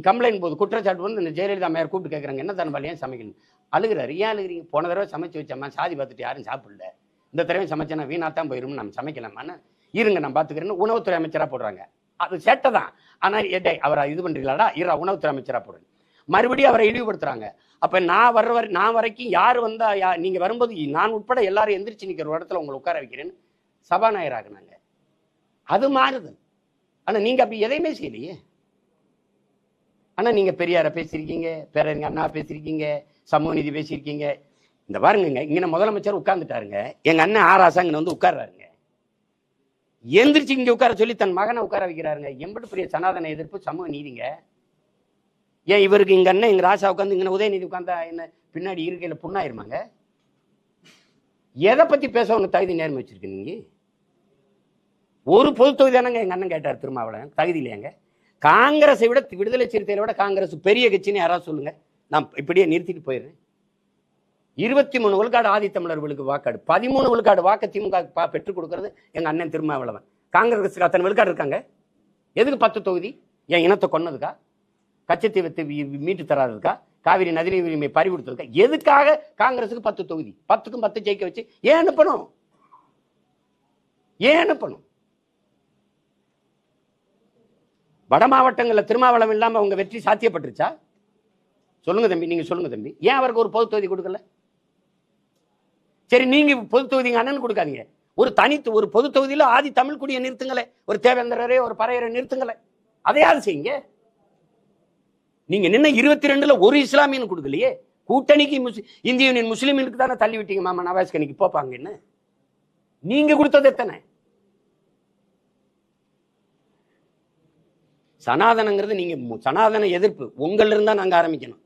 கம்ப்ளைண்ட் போது குற்றச்சாட்டு இந்த ஜெயலலிதா அம்மையார் கூப்பிட்டு கேட்குறாங்க, என்ன தனபால் ஏன் சமைக்கணும்? அழுகிறாரு. ஏன் அழுகிறீங்க? போன தடவை சமைச்சு வச்சம்மா, சாதி பார்த்துட்டு யாரும் சாப்பிடல, இந்த தடவை சமைச்சேன்னா வீணாத்தான் போயிடும், நம்ம சமைக்கலாமான்னு. இருங்க நான் பார்த்துக்கிறேன்னு உணவுத்துறை அமைச்சராக போடுறாங்க. அது சேட்டை தான். ஆனால் அவரை இது பண்றீங்களாடா, உணவுத்துறை அமைச்சராக போடுறேன். மறுபடியும் அவரை இழிவுபடுத்துறாங்க. அப்ப நான் வரைக்கும் யார் வந்தா நீங்க வரும்போது நான் உட்பட எல்லாரும் எந்திரிச்சு நிக்கிற ஒரு இடத்துல உங்களை உட்கார வைக்கிறேன்னு சபாநாயகர் ஆகுனாங்க. அது மாறுதல். ஆனா நீங்க அப்படி எதையுமே செய்யலையே. ஆனா நீங்க பெரியார பேசியிருக்கீங்க, பேரறிஞர் அண்ணா பேசியிருக்கீங்க, சமூக நீதி பேசியிருக்கீங்க. இந்த பாருங்க, இங்க முதலமைச்சர் உட்கார்ந்துட்டாருங்க, எங்க அண்ணன் ஆராசா இங்க உட்கார்றாருங்க. எந்திரிச்சு இங்க உட்கார சொல்லி தன் மகனை உட்கார வைக்கிறாருங்க. எம்பட்டு பெரிய சனாதன எதிர்ப்பு, சமூக நீதிங்க. ஏன் இவருக்கு இங்க அண்ணன் எங்க ராசா உட்காந்து இங்க உதயநிதி உட்காந்தா என்ன பின்னாடி இருக்கையில புண்ணாயிருமாங்க? எதை பத்தி பேச உனக்கு தகுதி நேர்மை வச்சிருக்கு? நீங்க ஒரு பொது தொகுதி தானங்க எங்க அண்ணன் கேட்டார் திருமாவளவன், தகுதி இல்லையாங்க? காங்கிரஸை விட, விடுதலை சிறுத்தைகளை விட காங்கிரஸ் பெரிய கட்சின்னு யாராவது சொல்லுங்க, நான் இப்படியே நிறுத்திட்டு போயிடுறேன். 23 விழுக்காடு ஆதித்தமிழர்களுக்கு வாக்காடு, 13 விழுக்காடு வாக்கு திமுக பெற்றுக் கொடுக்கறது எங்க அண்ணன் திருமாவளவன். காங்கிரஸ் அத்தனை விழுக்காடு இருக்காங்க. எதுக்கு 10 தொகுதி? என் இனத்தை கொன்னதுக்கா? கச்சத்தீவத்தை மீட்டு தராதுக்கா? காவிரி நதிநீர் உரிமை பறி கொடுத்ததுக்கா? எதுக்காக காங்கிரஸுக்கு 10 தொகுதி? 10க்கும் 10 ஜெயிக்க வச்சு ஏன் அனுப்பணும்? வட மாவட்டங்களில் திருமாவளவன் இல்லாம அவங்க வெற்றி சாத்தியப்பட்டுருச்சா? சொல்லுங்க தம்பி, நீங்க சொல்லுங்க தம்பி. ஏன் அவருக்கு ஒரு பொது தொகுதி கொடுக்கல? சரி, நீங்க பொது தொகுதி அண்ணன் கொடுக்காதீங்க, ஒரு பொது தொகுதியில ஆதி தமிழ் குடியை நிறுத்துங்களே, ஒரு தேவேந்திரரே ஒரு பறையரை நிறுத்துங்களே, அதையாவது செய்யுங்க. நீங்க நின்ன 22ல ஒரு இஸ்லாமியன் கொடுக்கலையே. கூட்டணிக்கு இந்திய யூனியன் முஸ்லீம்களுக்கு தானே தள்ளி விட்டீங்க. மாமா நவாஸ் கனிக்கு போப்பாங்க என்ன? நீங்க கொடுத்தது எத்தனை? சனாதனங்கிறது நீங்க சனாதன எதிர்ப்பு உங்கள்ல இருந்தா நாங்க ஆரம்பிக்கணும்.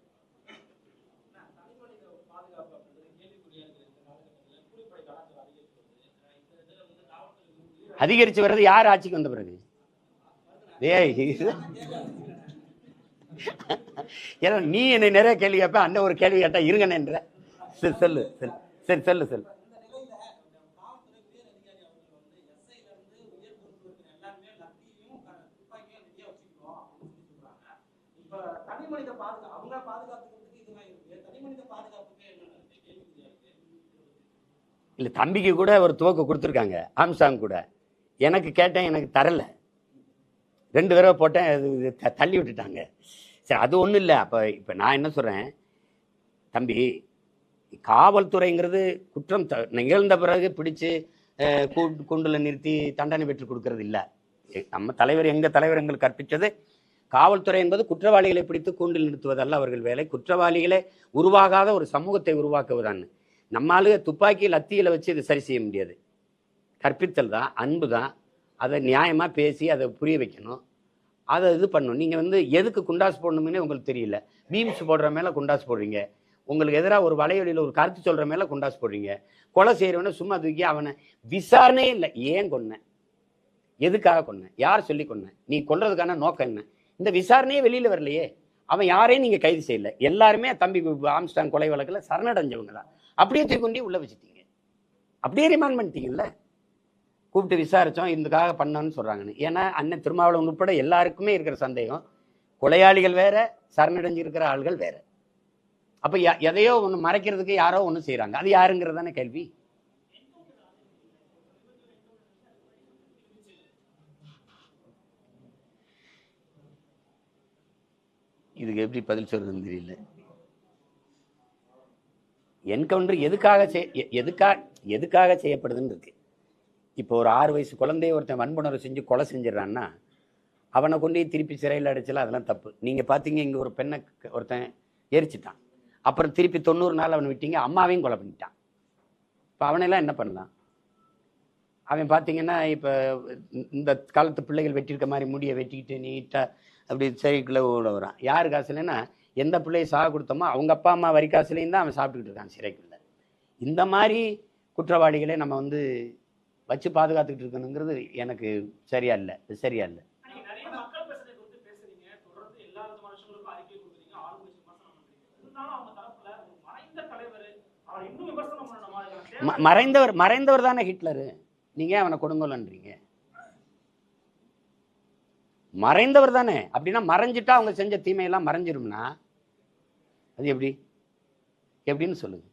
அதிகரிச்சு வர்றது யார் ஆட்சிக்கு வந்த பிறகு? ஏன்னா நீ என்னை நிறைய கேள்வி கேட்ப, அண்ணன் ஒரு கேள்வி கேட்டா இருங்கன்னு. சரி சொல்லு, சரி சொல்லு சொல்லு. இல்ல தம்பிக்கு கூட ஒரு துவக்க கொடுத்துருக்காங்க, ஆம்சாங் கூட. எனக்கு கேட்டேன், எனக்கு தரல. 2 தடவை போட்டேன், தள்ளி விட்டுட்டாங்க. சரி அது ஒன்றும் இல்லை. அப்போ இப்போ நான் என்ன சொல்கிறேன், தம்பி, காவல்துறைங்கிறது குற்றம் நிகழ்ந்த பிறகு பிடிச்சி கூண்டில் நிறுத்தி தண்டனை பெற்று கொடுக்கறது இல்லை. நம்ம தலைவர், எங்கள் தலைவர் எங்களுக்கு கற்பித்தது, காவல்துறை என்பது குற்றவாளிகளை பிடித்து கூண்டில் நிறுத்துவதல்ல அவர்கள் வேலை, குற்றவாளிகளை உருவாகாத ஒரு சமூகத்தை உருவாக்குவதான்னு. நம்மளுக்கு துப்பாக்கி லத்தியில் வச்சு இதை சரி செய்ய முடியாது. கற்பித்தல் தான், அன்பு தான். அதை நியாயமாக பேசி அதை புரிய வைக்கணும், அதை இது பண்ணணும். நீங்கள் வந்து எதுக்கு குண்டாஸ் போடணும்னே உங்களுக்கு தெரியல. மீம்ஸ் போடுற மேலே குண்டாஸ் போடுறீங்க, உங்களுக்கு எதிராக ஒரு வலையொலியில் ஒரு கருத்து சொல்கிற மேலே குண்டாஸ் போடுறீங்க. கொலை செய்கிறவனை சும்மா தூக்கி அவனை விசாரணையே இல்லை. ஏன் கொன்ன, எதுக்காக கொன்ன, யார் சொல்லி கொன்ன, நீ கொல்றதுக்கான நோக்கம் என்ன, இந்த விசாரணையே வெளியில் வரலையே. அவன் யாரையும் நீங்கள் கைது செய்யலை. எல்லாருமே தம்பி ஆம்ஸ்டாங் கொலை வழக்கில் சரணடைஞ்சவங்க தான். அப்படியே தூக்கொண்டே உள்ள வச்சுட்டீங்க, அப்படியே ரிமாண்ட் பண்ணிட்டீங்கல்ல. கூப்பிட்டு விசாரித்தோம், இதுக்காக பண்ணோன்னு சொல்கிறாங்கன்னு. ஏன்னா அண்ணன் திருமாவளவன் உட்பட எல்லாருக்குமே இருக்கிற சந்தேகம், கொலையாளிகள் வேற, சரணடைஞ்சிருக்கிற ஆள்கள் வேற. அப்போ எதையோ ஒன்று மறைக்கிறதுக்கு யாரோ ஒன்று செய்கிறாங்க. அது யாருங்கிறது தானே கேள்வி. இதுக்கு எப்படி பதில் சொல்றதுன்னு தெரியல. என்கவுண்டர் எதுக்காக செய்யப்படுதுன்னு இருக்கு. இப்போ ஒரு 6 வயசு குழந்தைய ஒருத்தன் வன்புணர்வு செஞ்சு கொலை செஞ்சிடறான்னா அவனை கொண்டு திருப்பி சிறையில் அடைச்சலாம், அதெல்லாம் தப்பு. நீங்கள் பார்த்தீங்க, இங்கே ஒரு பெண்ணை ஒருத்தன் எரிச்சிட்டான், அப்புறம் திருப்பி 90 நாள் அவனை விட்டீங்க, அம்மாவையும் கொலை பண்ணிட்டான். இப்போ அவனெல்லாம் என்ன பண்ணலாம்? அவன் பார்த்தீங்கன்னா இப்போ இந்த காலத்து பிள்ளைகள் வெட்டியிருக்க மாதிரி முடியை வெட்டிக்கிட்டு நீட்டாக அப்படி சிறைக்குள்ளே ஓட வரான். யாரு காசுலன்னா, எந்த பிள்ளையை சாக கொடுத்தோமோ அவங்க அப்பா அம்மா வரி காசுலேயும் தான் அவன் சாப்பிட்டுக்கிட்டு இருக்கான் சிறைக்குள்ள. இந்த மாதிரி குற்றவாளிகளை நம்ம வந்து வச்சு பாதுகாத்துக்கிட்டு இருக்கணுங்கிறது எனக்கு சரியா இல்லை. மறைந்தவர் தானே ஹிட்லரு. நீங்க அவனை கொடுங்கோலன்றீங்க. மறைந்தவர் தானே. அப்படின்னா மறைஞ்சிட்டா அவங்க செஞ்ச தீமையெல்லாம் மறைஞ்சிரும்னா அது எப்படின்னு சொல்லுங்க.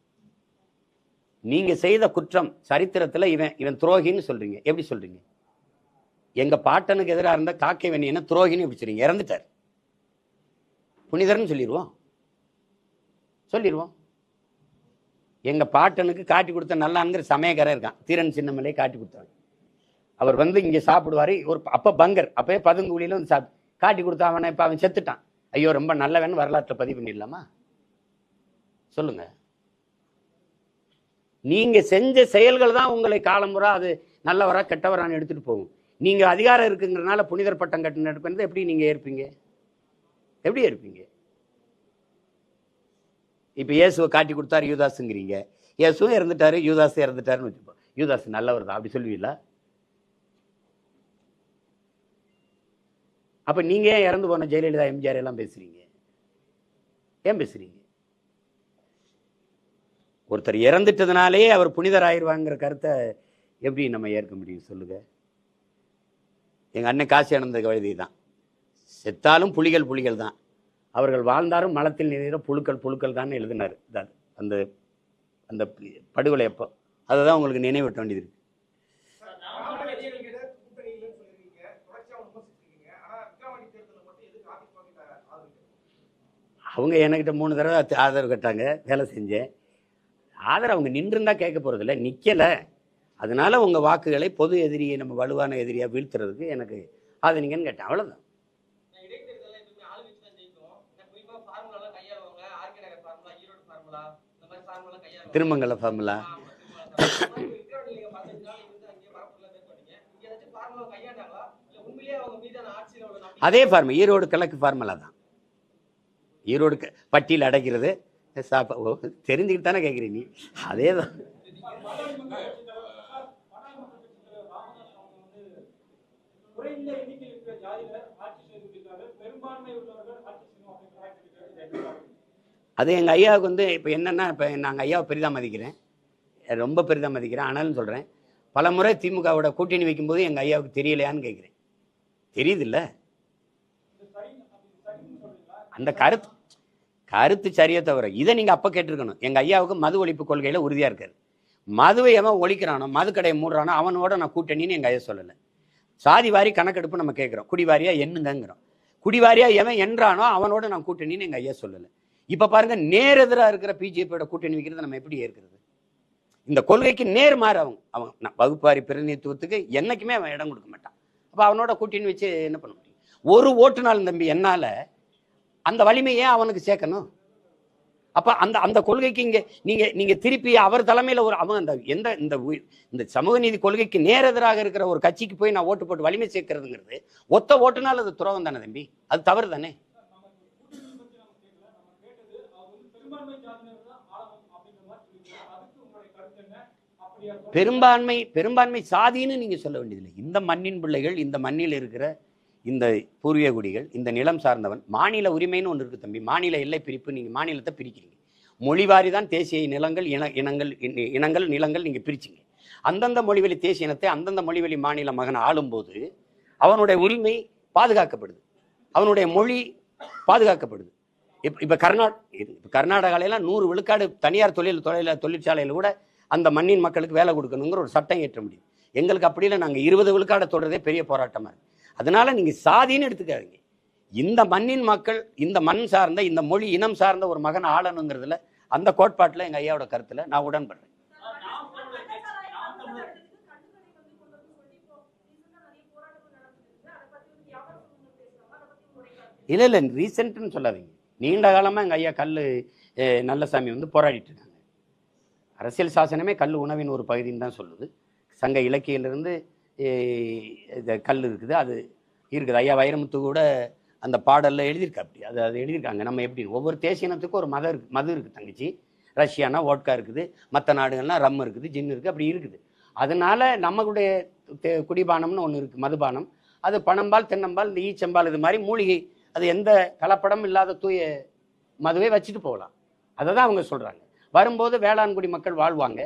நீங்க செய்த குற்றம் சரித்திரத்துல இவன் துரோகின்னு சொல்றீங்க, எப்படி சொல்றீங்க? எங்க பாட்டனுக்கு எதிராக இருந்த காக்கை வெண்ணியனை துரோகின்னு எப்படி சொல்றீங்க? இறந்துட்டார், புனிதர்னு சொல்லிடுவோம். எங்க பாட்டனுக்கு காட்டி கொடுத்த நல்லான்கிற சமயக்காரன் இருக்கான், தீரன் சின்னமலையை காட்டி கொடுத்தாங்க. அவர் வந்து இங்க சாப்பிடுவாரு, ஒரு அப்ப பங்கர், அப்பவே பதுங்குழியில வந்து காட்டி கொடுத்த அவனை இப்ப அவன் செத்துட்டான். ஐயோ ரொம்ப நல்லவன் வரலாற்றை பதிவு பண்ணிடலாமா? சொல்லுங்க. நீங்க செஞ்ச செயல்கள் தான் உங்களை காலமுறை அது நல்லவரா கெட்டவரான்னு எடுத்துட்டு போகும். நீங்க அதிகாரம் இருக்குங்கிறதுனால புனிதர் பட்டம் கட்டினது எப்படி நீங்க ஏற்பீங்க? இப்ப இயேசுவை காட்டி கொடுத்தாரு யூதாஸுங்கிறீங்க. இயேசுவும் இறந்துட்டாரு, யூதாஸ் இறந்துட்டாருன்னு வச்சுப்போம். யூதாஸ் நல்லவர் தான் அப்படி சொல்லுவீங்களா? அப்ப நீங்க ஏன் இறந்து போன ஜெயலலிதா எம்ஜிஆர் எல்லாம் பேசுறீங்க? ஏன் பேசுறீங்க? ஒருத்தர் இறந்துட்டதுனாலே அவர் புனிதர் ஆயிடுவாங்கிற கருத்தை எப்படி நம்ம ஏற்க முடியும் சொல்லுங்க? எங்க அண்ணன் காசி ஆனந்த கவிதை தான், செத்தாலும் புலிகள் தான், அவர்கள் வாழ்ந்தாரும் மலத்தில் நிறைய புழுக்கள் தான் எழுதினார். அந்த அந்த படுகொலை அப்போ அதுதான் உங்களுக்கு நினைவூட்ட வேண்டியது இருக்கு. அவங்க என்கிட்ட 3 தடவை ஆதரவு கேட்டாங்க, வேலை செஞ்சேன். ஆதரவு அவங்க நின்றுந்தா கேட்க போறதில்ல, நிக்கல. அதனால உங்க வாக்குகளை பொது எதிரியை நம்ம வலுவான எதிரியா வீழ்த்துறதுக்கு எனக்கு ஆதரிங்கன்னு கேட்டேன், அவ்வளவுதான். திருமங்கல ஃபார்முலா. அதே ஃபார்முலா ஈரோடு கிழக்கு ஃபார்முலா தான். ஈரோடு பட்டியல் அடைக்கிறது தெரிஞ்சுக்கிட்டு தானே கேட்குறீங்க. அதே தான். அது எங்கள் ஐயாவுக்கு வந்து இப்போ என்னென்னா, இப்போ நாங்கள் ஐயாவை பெரிதாக மதிக்கிறேன், ரொம்ப பெரிதாக மதிக்கிறேன். ஆனாலும் சொல்கிறேன், பல முறை திமுகவோட கூட்டணி வைக்கும்போது எங்கள் ஐயாவுக்கு தெரியலையான்னு கேட்குறேன். தெரியுதில்ல, அந்த கருத்து சரியே தவிர இதை நீங்கள் அப்போ கேட்டிருக்கணும். எங்கள் ஐயாவுக்கு மது ஒழிப்பு கொள்கையில் உறுதியாக இருக்காரு. மதுவை எவன் ஒழிக்கிறானோ, மது கடையை மூடுறானோ அவனோட நான் கூட்டணின்னு எங்கள் ஐயா சொல்லலை. சாதி வாரி கணக்கெடுப்பு நம்ம கேட்குறோம், குடிவாரியாக என்னங்கிறோம். குடிவாரியாக எவன் என்றானோ அவனோட நான் கூட்டணின்னு எங்கள் ஐயா சொல்லலை. இப்போ பாருங்க, நேரெதிராக இருக்கிற பிஜேபியோட கூட்டணி வைக்கிறது நம்ம எப்படி ஏற்கிறது? இந்த கொள்கைக்கு நேர் மாறு. அவங்க வகுப்பாரி பிரதிநிதித்துவத்துக்கு என்னைக்குமே அவன் இடம் கொடுக்க மாட்டான். அப்போ அவனோட கூட்டணி வச்சு என்ன பண்ண முடியும்? ஒரு ஓட்டுநாள் தம்பி என்னால் அந்த வலிமையே அவனுக்கு சேர்க்கணும். அப்போ அந்த கொள்கைக்கு இங்கே நீங்கள் திருப்பி அவர் தலைமையில் ஒரு அவன் அந்த இந்த சமூக நீதி கொள்கைக்கு நேரெதிராக இருக்கிற ஒரு கட்சிக்கு போய் நான் ஓட்டு போட்டு வலிமை சேர்க்கறதுங்கிறது ஒத்த ஓட்டுனால் அது துரோகம் தானே தம்பி, அது தவறு தானே. பெரும்பான்மை சாதின்னு நீங்க சொல்ல வேண்டியதில்லை. இந்த மண்ணின் பிள்ளைகள், இந்த மண்ணில் இருக்கிற இந்த பூர்வீக குடிகள், இந்த நிலம் சார்ந்தவன். மாநில உரிமைன்னு ஒன்று இருக்கு தம்பி. மாநில எல்லை பிரிப்பு, நீங்க மாநிலத்தை பிரிக்கிறீங்க. மொழிவாரி தான் தேசிய நிலங்கள், இனங்கள் நிலங்கள் நீங்க பிரிச்சிங்க. அந்தந்த மொழிவழி தேசிய இனத்தை அந்தந்த மொழிவழி மாநில மகன் ஆளும்போது அவனுடைய உரிமை பாதுகாக்கப்படுது, அவனுடைய மொழி பாதுகாக்கப்படுது. இப்போ கர்நாடகாவிலாம் 100 விழுக்காடு தனியார் தொழிற்சாலையில் கூட அந்த மண்ணின் மக்களுக்கு வேலை கொடுக்கணுங்கிற ஒரு சட்டம் ஏற்ற முடியும். எங்களுக்கு அப்படி இல்லை, நாங்கள் 20 விழுக்காடை தொடர்றதே பெரிய போராட்டமாக இருக்கு. அதனால நீங்கள் சாதின்னு எடுத்துக்காதீங்க. இந்த மண்ணின் மக்கள், இந்த மண் சார்ந்த, இந்த மொழி இனம் சார்ந்த ஒரு மகன் ஆளணுங்கிறதுல, அந்த கோட்பாட்டில் எங்கள் ஐயாவோட கருத்தில் நான் உடன்படுறேன். இல்லை ரீசெண்ட்னு சொல்லாதீங்க. நீண்ட காலமாக எங்கள் ஐயா நல்லசாமி போராடிட்டு இருக்காங்க. அரசியல் சாசனமே கல் உணவின் ஒரு பகுதின்னு தான் சொல்லுது. சங்க இலக்கியிலிருந்து கல் இருக்குது, அது இருக்குது. ஐயா வைரமுத்து கூட அந்த பாடலில் எழுதியிருக்கா. அப்படி அது எழுதியிருக்காங்க. நம்ம எப்படி ஒவ்வொரு தேசியனத்துக்கும் ஒரு மது இருக்குது தங்கச்சி. ரஷ்யானா ஓட்கா இருக்குது, மற்ற நாடுகள்லாம் ரம் இருக்குது, ஜின் இருக்குது, அப்படி இருக்குது. அதனால நம்மளுடைய குடிபானம்னு ஒன்று இருக்குது, மதுபானம். அது பனம்பால், தென்னம்பால், இந்த ஈச்சம்பால், இது மாதிரி மூலிகை, அது எந்த கலப்படம் இல்லாத தூய மதுவை வச்சுட்டு போகலாம். அதை தான் அவங்க சொல்கிறாங்க. வரும்போது வேளாண்குடி மக்கள் வாழ்வாங்க,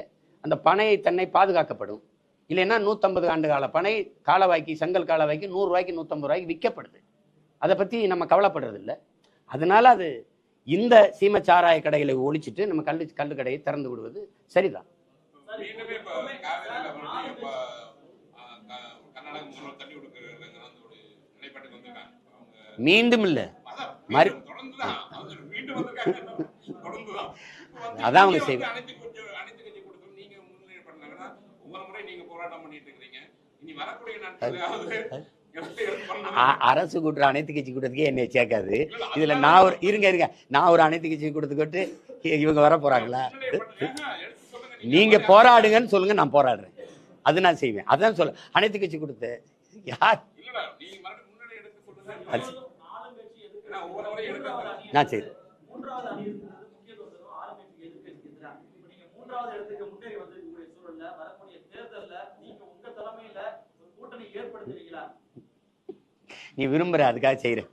அந்த பனை தென்னை பாதுகாக்கப்படும். இல்லைன்னா 150 ஆண்டு கால பனை காலவாய்க்கு, செங்கல் காலவாய்க்கு 100 ரூபாய்க்கு 150 ரூபாய்க்கு விற்கப்படுது. அதை பற்றி நம்ம கவலைப்படுறது இல்லை. அதனால அது இந்த சீம சாராய கடைகளை ஒழிச்சிட்டு நம்ம கல்லு கடையை திறந்து விடுவது சரிதான். மீண்டும் இல்லை, அதான் அவங்க செய்வாங்க. அரசு கூட்டுற அனைத்து கட்சி கூட்டத்துக்கே என்னை சேர்க்காது. இதுல நான் ஒரு அனைத்து கட்சி கூட்டத்துக்கு இவங்க வர போறாங்களா? நீங்க போராடுங்கன்னு சொல்லுங்க, நான் போராடுறேன். அது நான் செய்வேன். அதான் சொல்ல அனைத்து கட்சி கொடுத்த யார் நான் செய்றேன். நீ விரும்புற, அதுக்காக செய்யறேன்.